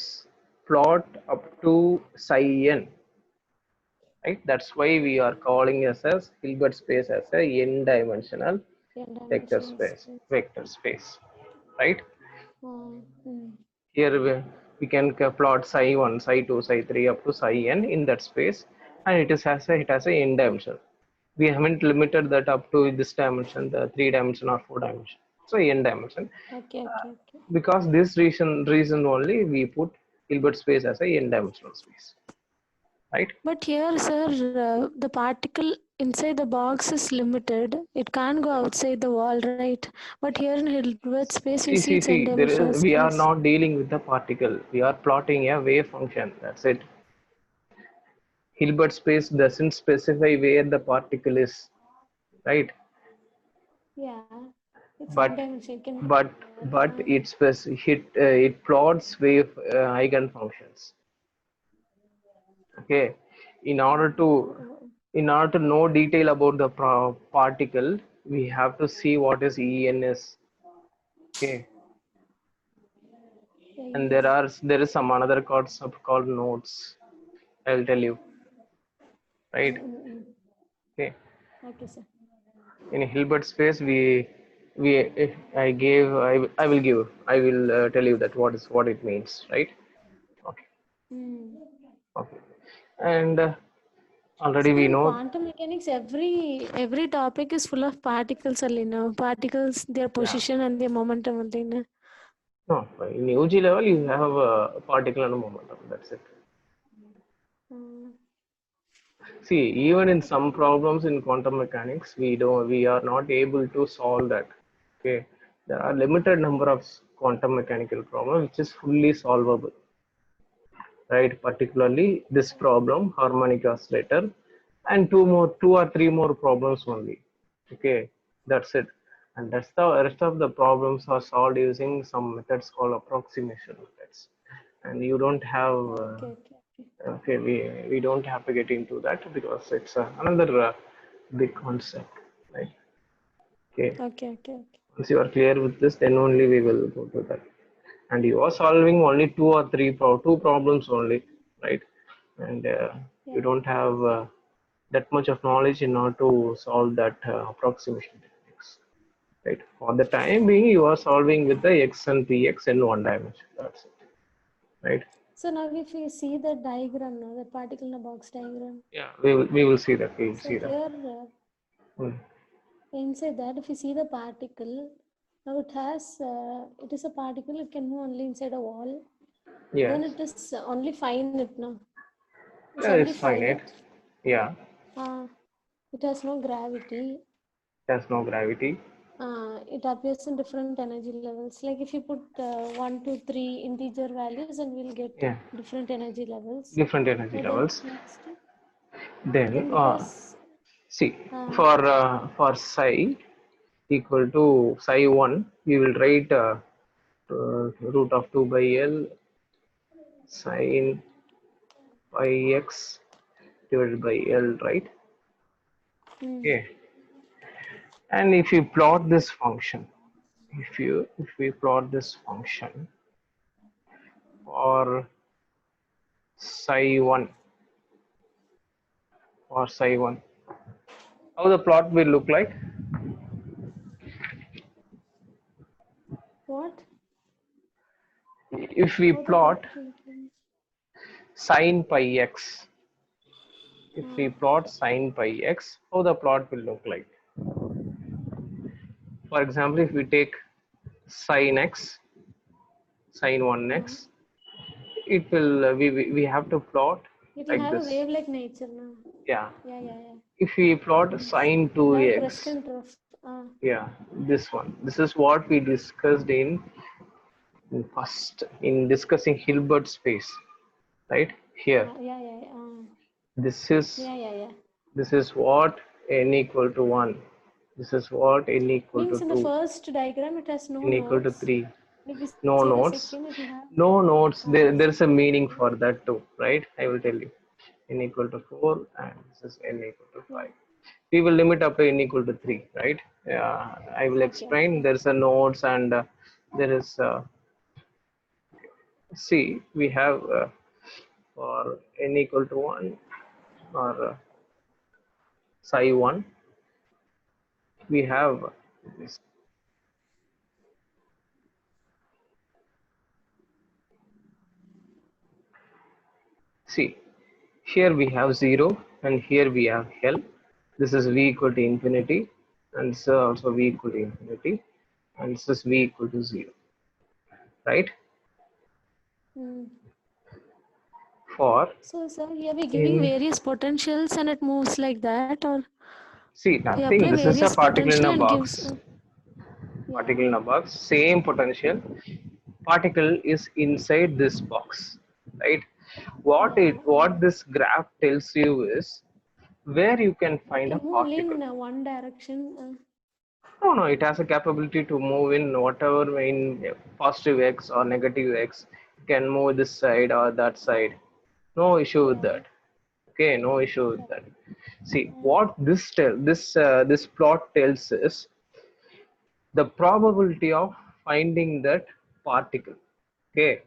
plot up to psi n, right? That's why we are calling it as Hilbert space as a n-dimensional In vector dimensional space, space. right? Mm. Here we can plot psi 1, psi 2, psi 3 up to psi n in that space, and it has a n dimension. We haven't limited that up to this dimension, the 3 dimension or 4 dimension. So n dimension. Okay, okay, okay. Because this reason only we put Hilbert space as a n dimensional space, right? But here, sir, the particle inside the box is limited. It can't go outside the wall, right? But here in Hilbert space, we see it's See. n-dimensional We are space. not dealing with the particle. We are plotting a wave function. That's it. Hilbert space doesn't specify where the particle is, right? Yeah, it's But n-dimensional. It can. but it plots wave eigen functions. Okay, in order to know detail about the particle, we have to see what is En is. Okay, and there is some another concept called nodes. I'll tell you, right? Mm. Okay, Okay, sir. in Hilbert space, we I will give I will tell you that what it means, right? Okay, Mm. okay, and already Sir, we in know. quantum mechanics, every topic is full of particles only, no? Particles, their Yeah, position and their momentum only, no? no, in UG level you have a particle and a momentum. That's it. Mm. See, even in some problems in quantum mechanics, we are not able to solve that. Okay, there are limited number of quantum mechanical problems which is fully solvable, right? Particularly this problem, harmonic oscillator, and two or three more problems only. Okay, that's it. And that's the rest of the problems are solved using some methods called approximation methods. And you don't have Okay, okay, okay. okay, we don't have to get into that because it's another big concept, right? Okay, Okay, okay, okay. once you are clear with this, then only we will go to that. And you are solving only two problems only, right? And you Yeah. don't have that much of knowledge in order to solve that approximation techniques, right? For the time being, you are solving with the x and px in one dimension. That's it, right? So now if you see the diagram now, the particle in a box diagram. Yeah, we will see that. We will So see that. here Hmm. inside that, if you see the particle, now it is a particle, it can move only inside a wall. Yes, Then it is only finite now. It's yeah, only it's finite. finite. Yeah, Uh, it has no gravity. there's no gravity. It appears in different energy levels. Like if you put 1, 2, 3 integer values, and we'll get Yeah, different energy levels. different energy So then levels. next, Then then because see, uh, for psi equal to psi 1, we will write root of 2 by L sine pi x divided by L, right? mm, Okay. And if you plot this function, if we plot this function for psi 1 or psi 1, how the plot will look like? what? If we How the plot plot will look like? sine pi x, if Uh, we plot sine pi x, how the plot will look like? For example, if we take sine x, sine 1x, uh, it will we have to plot it will like have a this. wave like nature now. Yeah, Yeah, yeah, yeah. if we plot Yes. sine It will have crest 2x, and trough. yeah, this one, this is what we discussed in first in discussing Hilbert space, right? Here, Yeah, yeah, yeah. this is Yeah, yeah, yeah. this is what n equal to 1, this is what n equal to Means in the 2, first diagram, it has no n equal to nodes. 3. If we No see the nodes, second, it will have no nodes. There's a second meaning diagram. for that too, right? I will tell you. N equal to 4 and this is n equal to Yeah. 5. We will limit up to n equal to 3, right? I will Okay, explain. okay. There's a nodes and there is see we have for n equal to 1 or psi 1 we have this. See, here we have 0 and here we have L. This is V equal to infinity and this is also V equal to infinity and this is V equal to 0, right? Hmm. For So, sir, here we're giving in, various potentials and it moves like that, or see we nothing, apply this is a various particle in potential a and gives, box, yeah. particle in a box, same potential, particle is inside this box, right? Yeah. What this graph tells you is where you can It find a can move only particle. in one direction. No, no, it has a capability to move in whatever in positive x or negative x. It can move this side or that side. No issue with Yeah. that. Okay, no issue with that. See, Uh, what this plot tells is the probability of finding that particle. Okay,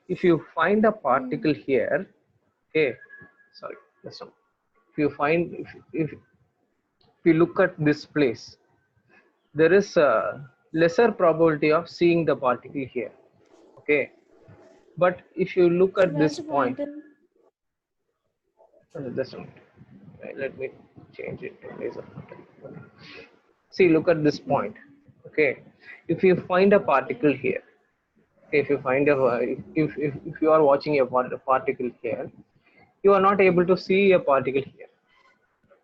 if you find a mm, particle here, okay, sorry, listen. If you find if you look at this place, there is a lesser probability of seeing the particle here, okay, but if you look so at where's this the point, pointer? just a minute. Let me change it to laser. See, look at this Mm, point, okay, if you find a okay. particle here, okay, if you find a if you are watching a particle here, you are not able Mm, to see a particle here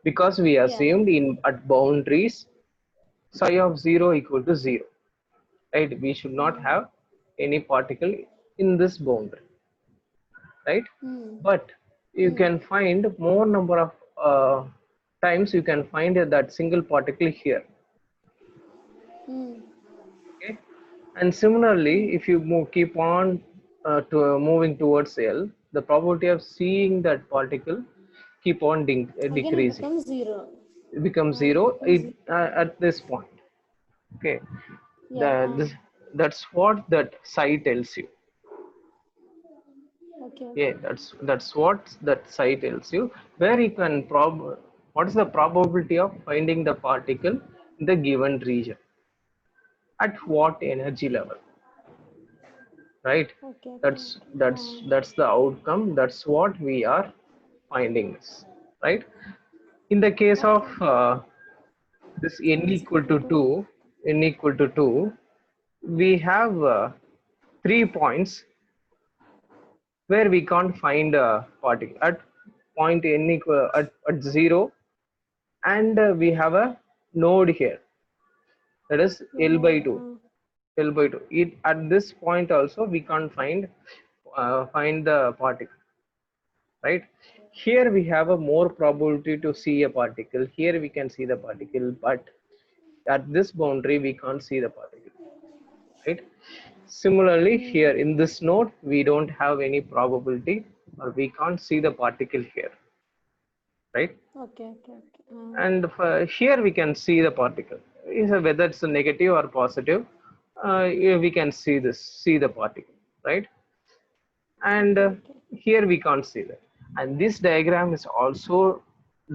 because we yeah. assumed in at boundaries psi of 0 equal to 0, right? We should not Uh, have any particle in this boundary, right? mm, But you mm, can find more number of times you can find that single particle here. Mm. Okay, and similarly, if you keep on moving towards L, the probability of seeing that particle keep on Again, it decreasing. becomes zero. It becomes It zero becomes zero. at this point. Okay, Yeah. that's what that psi tells you. Okay. Yeah, Okay. that's what that psi tells you. Where you can what is the probability of finding the particle in the given region at what energy level, right? Okay. Okay. That's Okay. that's that's the outcome. That's what we are finding this, right? In the case of Okay. this n Is equal equal to to. 2, n equal to 2, we have 3 points where we can't find a particle at point n equal at 0, and we have a node here, that is Yeah. L Yeah. by Yeah. 2. L by 2. It at this point also we can't find the particle, right? Here we have a more probability to see a particle. Here we can see the particle, but at this boundary we can't see the particle, right? Similarly, Mm. here in this node we don't have any probability, or we can't see the particle here, right? Okay. Okay. Okay. And here we can see the particle. Whether it's a negative or positive, yeah, we can see the particle, right? And Okay. Okay. here we can't see that. And this diagram is also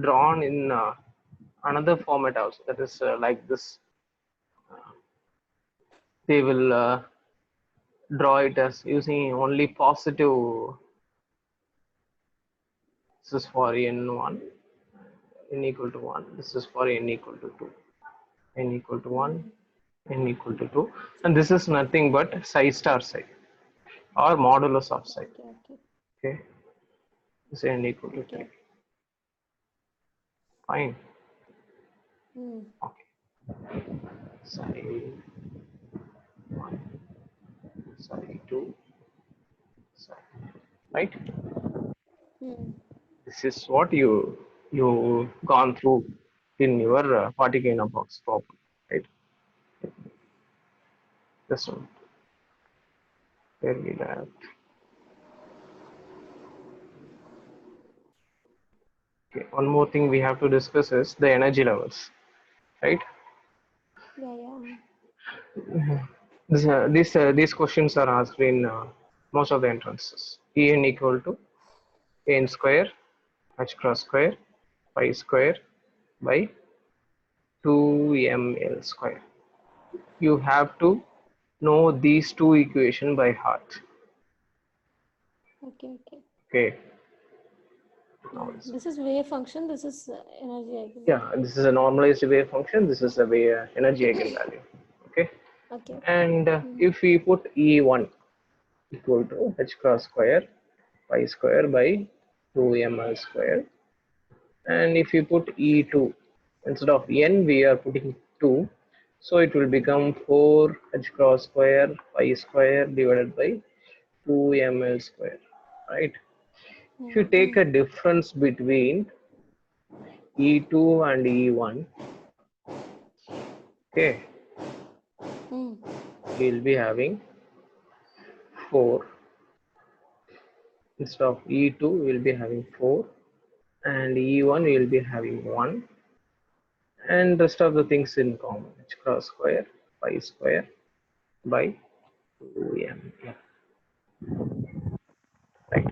drawn in another format also, that is like this. They will draw it as using only positive. This is for n1, n equal to 1. This is for n equal to 2, n equal to 1, Mm. n equal to 2, and this is nothing but psi star psi or modulus of psi. Okay. Okay. Okay, this is n equal to 3. Okay. Fine. Mm. Okay, psi 1, psi 2, psi, right? Mm. This is what you gone through in your Particle box problem, right? This one, where we have. Okay, one more thing we have to discuss is the energy levels, right? Yeah. Yeah. These questions are asked in most of the entrances. En equal to n square h cross square pi square by 2ml square. You have to know these two equations by heart. Okay. Okay. Okay. This is wave function. This is energy Yeah, eigenvalue. this is a normalized wave function. This is a wave energy eigenvalue. Okay. Okay. Okay. And Mm. if we put E1 equal to h cross square pi square by 2ml square, and if you put E2 instead of n, we are putting 2, so it will become 4 h cross square pi square divided by 2ml square, right? If you Mm. take Mm. a difference between E2 and E1, okay, Mm. we'll be having 4. Instead of E2 we'll be having 4, and E1 we'll be having 1, and rest of the things in common, h cross square pi square by 2m. Yeah, right?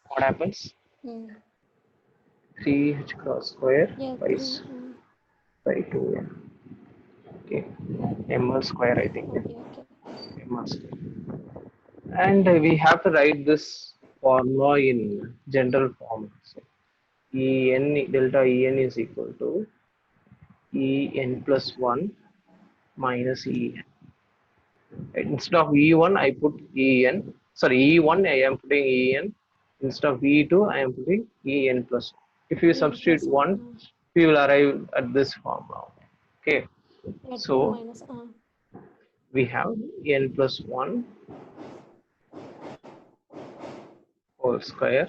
What happens? Mm. 3h cross square Yeah. by Three. by 2m. Okay, ml square, I think. Okay. Okay. Ml square. And we have to write this formula in general form. So En delta En is equal to En plus 1 minus En. Instead of E1, I put En. Sorry, E1 I am putting En. Instead of E2, I am putting En plus 1. If you En substitute plus 1. 1, we will arrive at this form now. Okay, Yeah. 2 so minus. we have n plus 1 whole square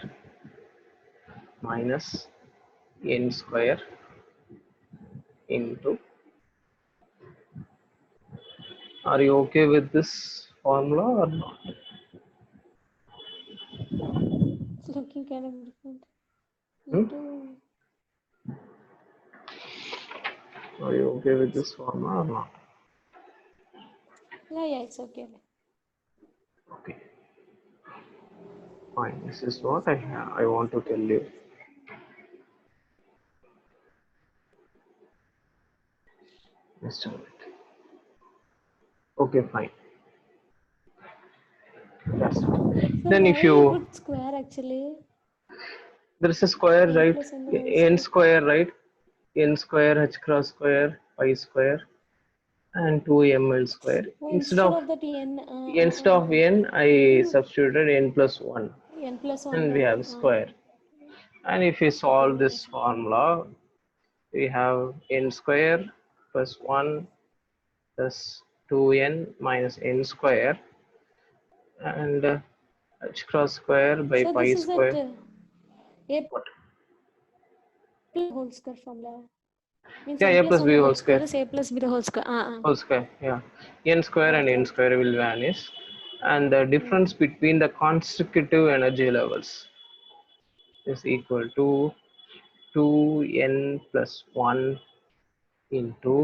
minus n square into. Are you okay with this formula or not? It's looking kind of different. Hmm? Into Are you okay with this formula or not? yeah, it's okay. Okay, fine. This is what I want to tell you. Just a minute. Okay, fine. That's fine. So Then why if you you, put square actually? there is a square, A right? plus n the whole N square. square, right? N square, h cross square, pi square, and 2ml square. Oh, Instead instead of of that n, n, I substituted n plus 1, n plus and we 1. have square. And if we solve this Okay. formula, we have n square plus 1 plus 2n minus n square, and h cross square by So pi this is that square. a What? plus whole square formula. Means Yeah, n a plus plus 1 b the whole whole square square. is a plus b the whole square. Whole square, yeah. N square and Okay, n okay. square will vanish, and the difference between the consecutive energy levels is equal to 2n plus 1 into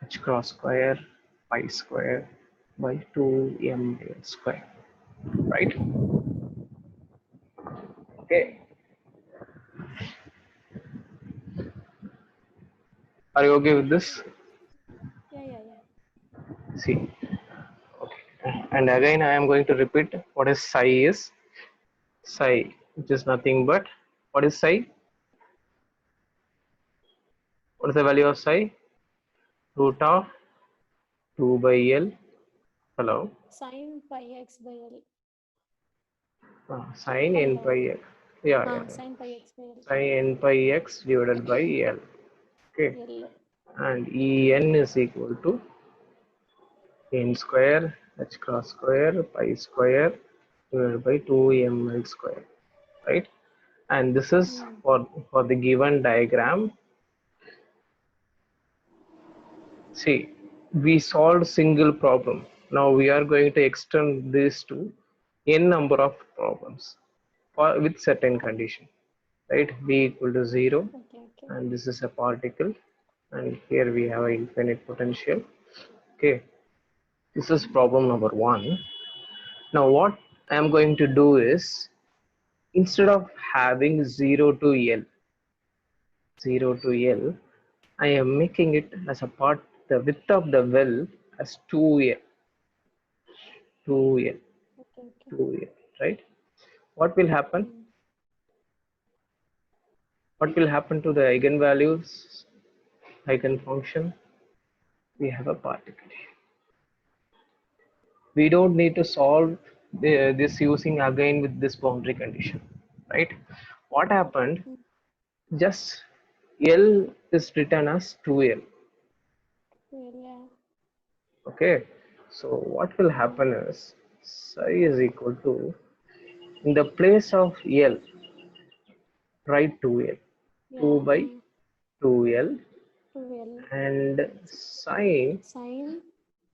h cross square pi square by 2ml square, right? Okay, are you okay with this? Yeah. See, okay, and again I am going to repeat what is psi is. Psi, which is nothing but, what is psi? What is the value of psi? Root of 2 by L. Hello. Sin pi x by L. Sine n Hello. pi x. Yeah. Sin pi x by L. Sine n pi x divided by L. Okay. L. And En is equal to n square h cross square pi square divided by 2ml square, right? And this is for the given diagram. See, we solved single problem. Now we are going to extend this to n number of problems with certain condition, right? B equal to 0, Okay. and this is a particle, and here we have an infinite potential. Okay, this is problem number 1. Now what I am going to do is, instead of having 0 to L, I am making it as a part, the width of the well as 2L, 2L, Okay. 2L, right? What will happen? What will happen to the eigenvalues, eigenfunction? We have a particle. We don't need to solve this using again with this boundary condition, right? What happened? Just L is written as 2L. Yeah. Okay, so what will happen is psi is equal to, in the place of L, write 2L, 2 by 2L, 2L. and sine Sin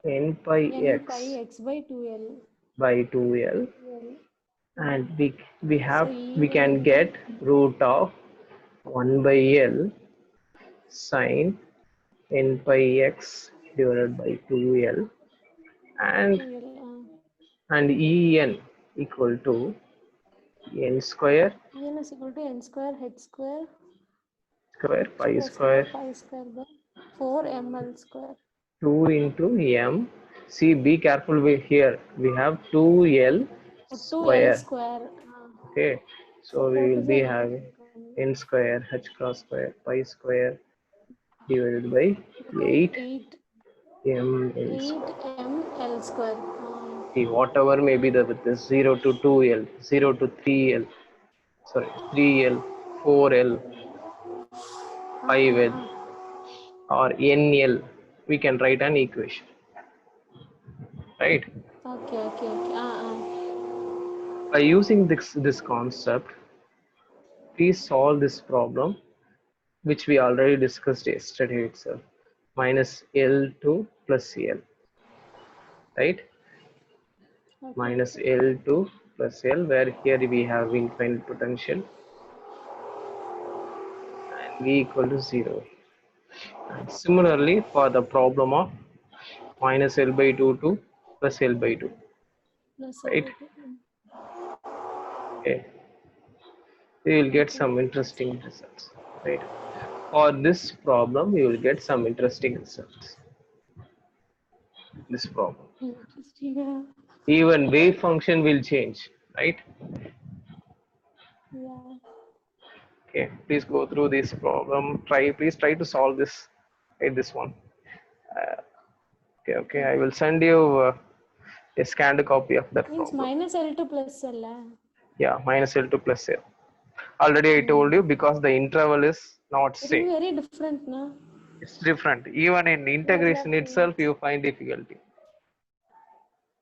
n pi n pi x x by 2L. by 2L, 2L. and we So can get root of 1 by L sine n pi x divided by 2L, and 2L. En equal to n square En is equal to n square h square pi plus square pi square by 4ml square. 2 into m. See, be careful here. We have 2L 2L square. square. Okay, so So we 4 will to be the 8. having n square h cross square pi square divided by 8 8 ml square. 8ml square. See, whatever may be the width is 0 to 2L, 0 to 3L, sorry, 3L, 4L, 5L, or NL, we can write an equation, right? Okay. By using this concept, please solve this problem which we already discussed yesterday itself, minus L2 plus L, right? Okay. Minus L2 plus L, where here we have infinite potential and V equal to 0. And similarly, for the problem of minus L by 2 to plus L by 2, Plus right? L by 2. Okay, we will get Okay. some interesting results, right? For this problem, you will get some interesting results. This problem, Interesting. Yeah. even wave function will change, right? Yeah. Okay, please go through this problem. Please try to solve this. Right, this one. Okay. I Okay. will send you a scanned copy of that Means problem. minus L2 plus L. Yeah, minus L2 plus L. Already I told you, because the interval is not It will same. be very different, no? It's different. Even in Yeah, integration exactly. itself, you find difficulty.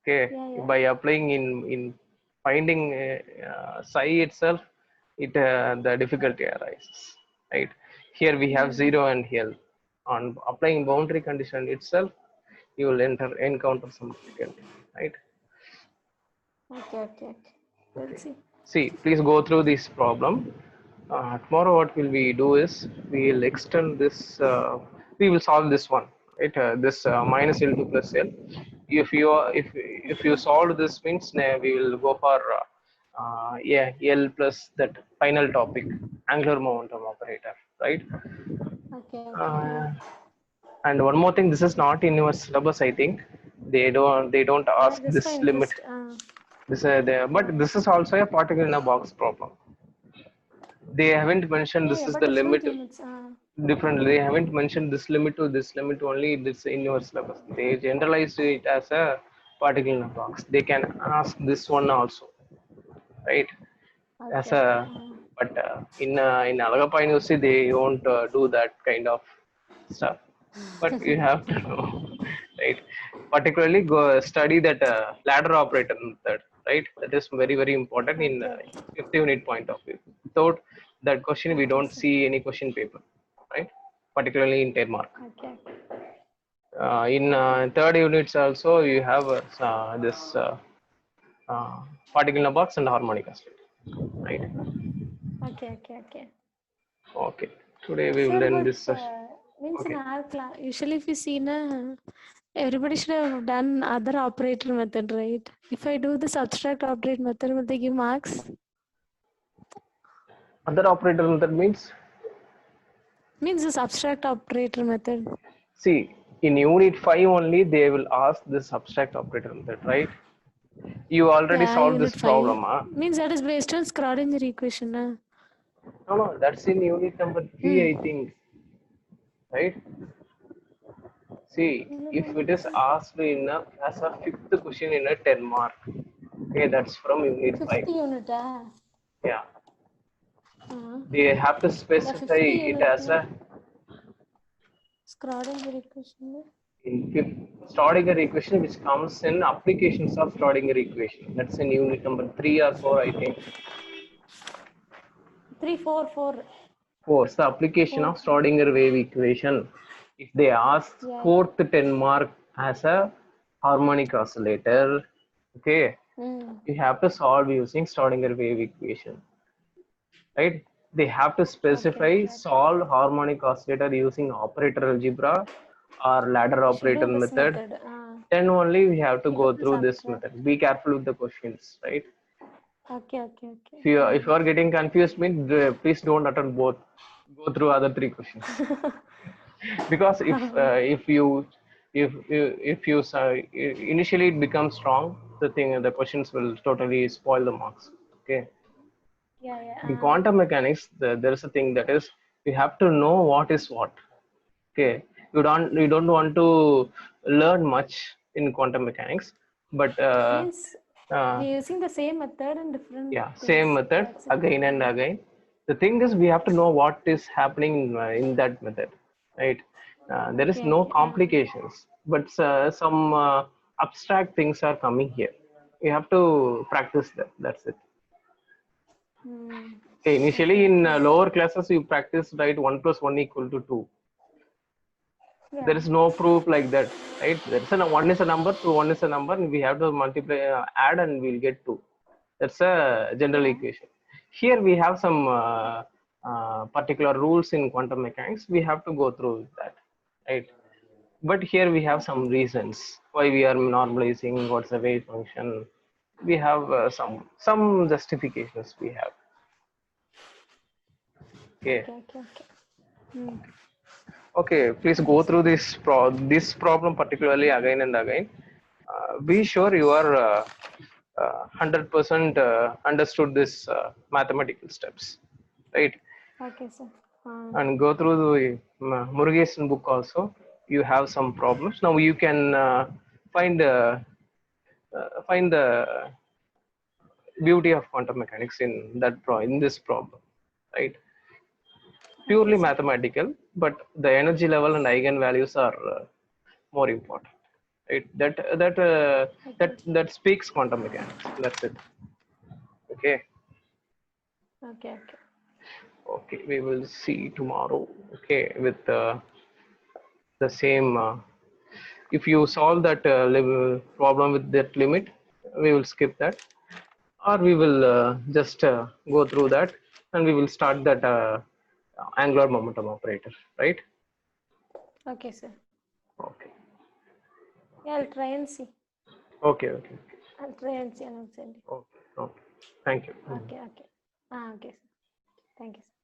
Okay, Yeah, yeah. by applying in finding psi itself, the difficulty arises. Right. Here we have 0 and L. On applying boundary condition itself, you will encounter some difficulty. Right. Okay. We'll Okay. see. See, please go through this problem. Tomorrow, what will we do is we will extend this. We will solve this one. Right. This minus L2 plus L. If you solve this, means we will go for yeah, L plus that final topic, angular momentum operator. Right. Okay. Uh, and one more thing, this is not in your syllabus. I think they don't Yeah, ask just for this limit. interest. This but this is also a particle in a box problem. They haven't mentioned Yeah, this yeah, is but the different limit limits. differently. They haven't mentioned this limit to this limit only. This in your syllabus. They generalized it as a particle in a box. They can ask this one also, right? As Okay. a but in Alagappa University they won't do that kind of stuff. But you have to know, right? Particularly go study that ladder operator method, right? That is very important in Okay. 50 unit point of view. Without that question, we Okay, don't sir. see any question paper, right? Particularly in 10 mark. Okay. In third units also you have this particle in a box and harmonic oscillator, right? Okay. Okay. Today we will Sir, end but this session. means in Okay. our class, usually if you see na, everybody should have done other operator method, right? If I do the subtract operator method, will they give marks? Other operator method means, Means the subtract operator method. see, in unit 5 only they will ask this abstract operator method, right? You already Yeah, solved unit this 5. problem, huh? Means that is based on Schrodinger equation. Na? No, that's in unit number 3, Hmm. I think, right? See, Unit if number it is 3. asked in a, as a fifth question in a 10 mark, okay, that's from unit 5. 50 unit. Yeah, Uh, they have to the specify 50 it unit as na a Schrodinger equation. Na? in Schrodinger equation, which comes in applications of Schrodinger equation. That's in unit number 3 or 4, I think. 3, 4, 4. Fourth, the application 4. of Schrodinger wave equation. If they ask Yeah. fourth 10 mark as a harmonic oscillator, okay, Hmm. you have to solve using Schrodinger wave equation, right? They have to specify Okay. solve harmonic oscillator using operator algebra or ladder operator Schedule this method. method. Then only we have to go Schedule this through this subtract. method. Be careful with the questions, right? Okay. If you are getting confused, means please don't attend both. Go through other three questions. Because if you initially it becomes strong, the questions will totally spoil the marks. Okay. Yeah. In quantum mechanics, there is a thing that is you have to know what is what. Okay, you don't want to learn much in quantum mechanics, but Means uh, we're using the same method and different yeah, same things. method That's it. again and again. The thing is we have to know what is happening in that method, right? There is no Okay. complications, but some abstract things are coming here. You have to practice that. That's it. Okay, initially in lower classes you practice right 1 plus 1 equal to 2. Yeah. There is no proof like that, right? There's a 1 is a number, 2 1 is a number, and we have to multiply, add, and we'll get 2. That's a general equation. Here we have some particular rules in quantum mechanics. We have to go through that, right? But here we have some reasons why we are normalizing. What's the wave function? We have some justifications. We have. Okay. Okay. Hmm. Okay. Please go through this problem particularly again and again. Be sure you are 100% understood this mathematical steps, right? Okay, sir. And go through the Murugesan book also. You have some problems. Now you can find find the beauty of quantum mechanics in this problem, right? Purely sir. mathematical, but the energy level and eigenvalues are more important, right? That speaks quantum mechanics. That's it. Okay. Okay. Okay, we will see tomorrow. Okay, with the same. If you solve that problem with that limit, we will skip that, or we will just go through that, and we will start that angular momentum operator, right? Okay, sir. Okay. Yeah, I'll try and see. Okay. I'll try and see and I'll send you. Okay. Thank you. Okay. Okay, sir. Thank you, sir.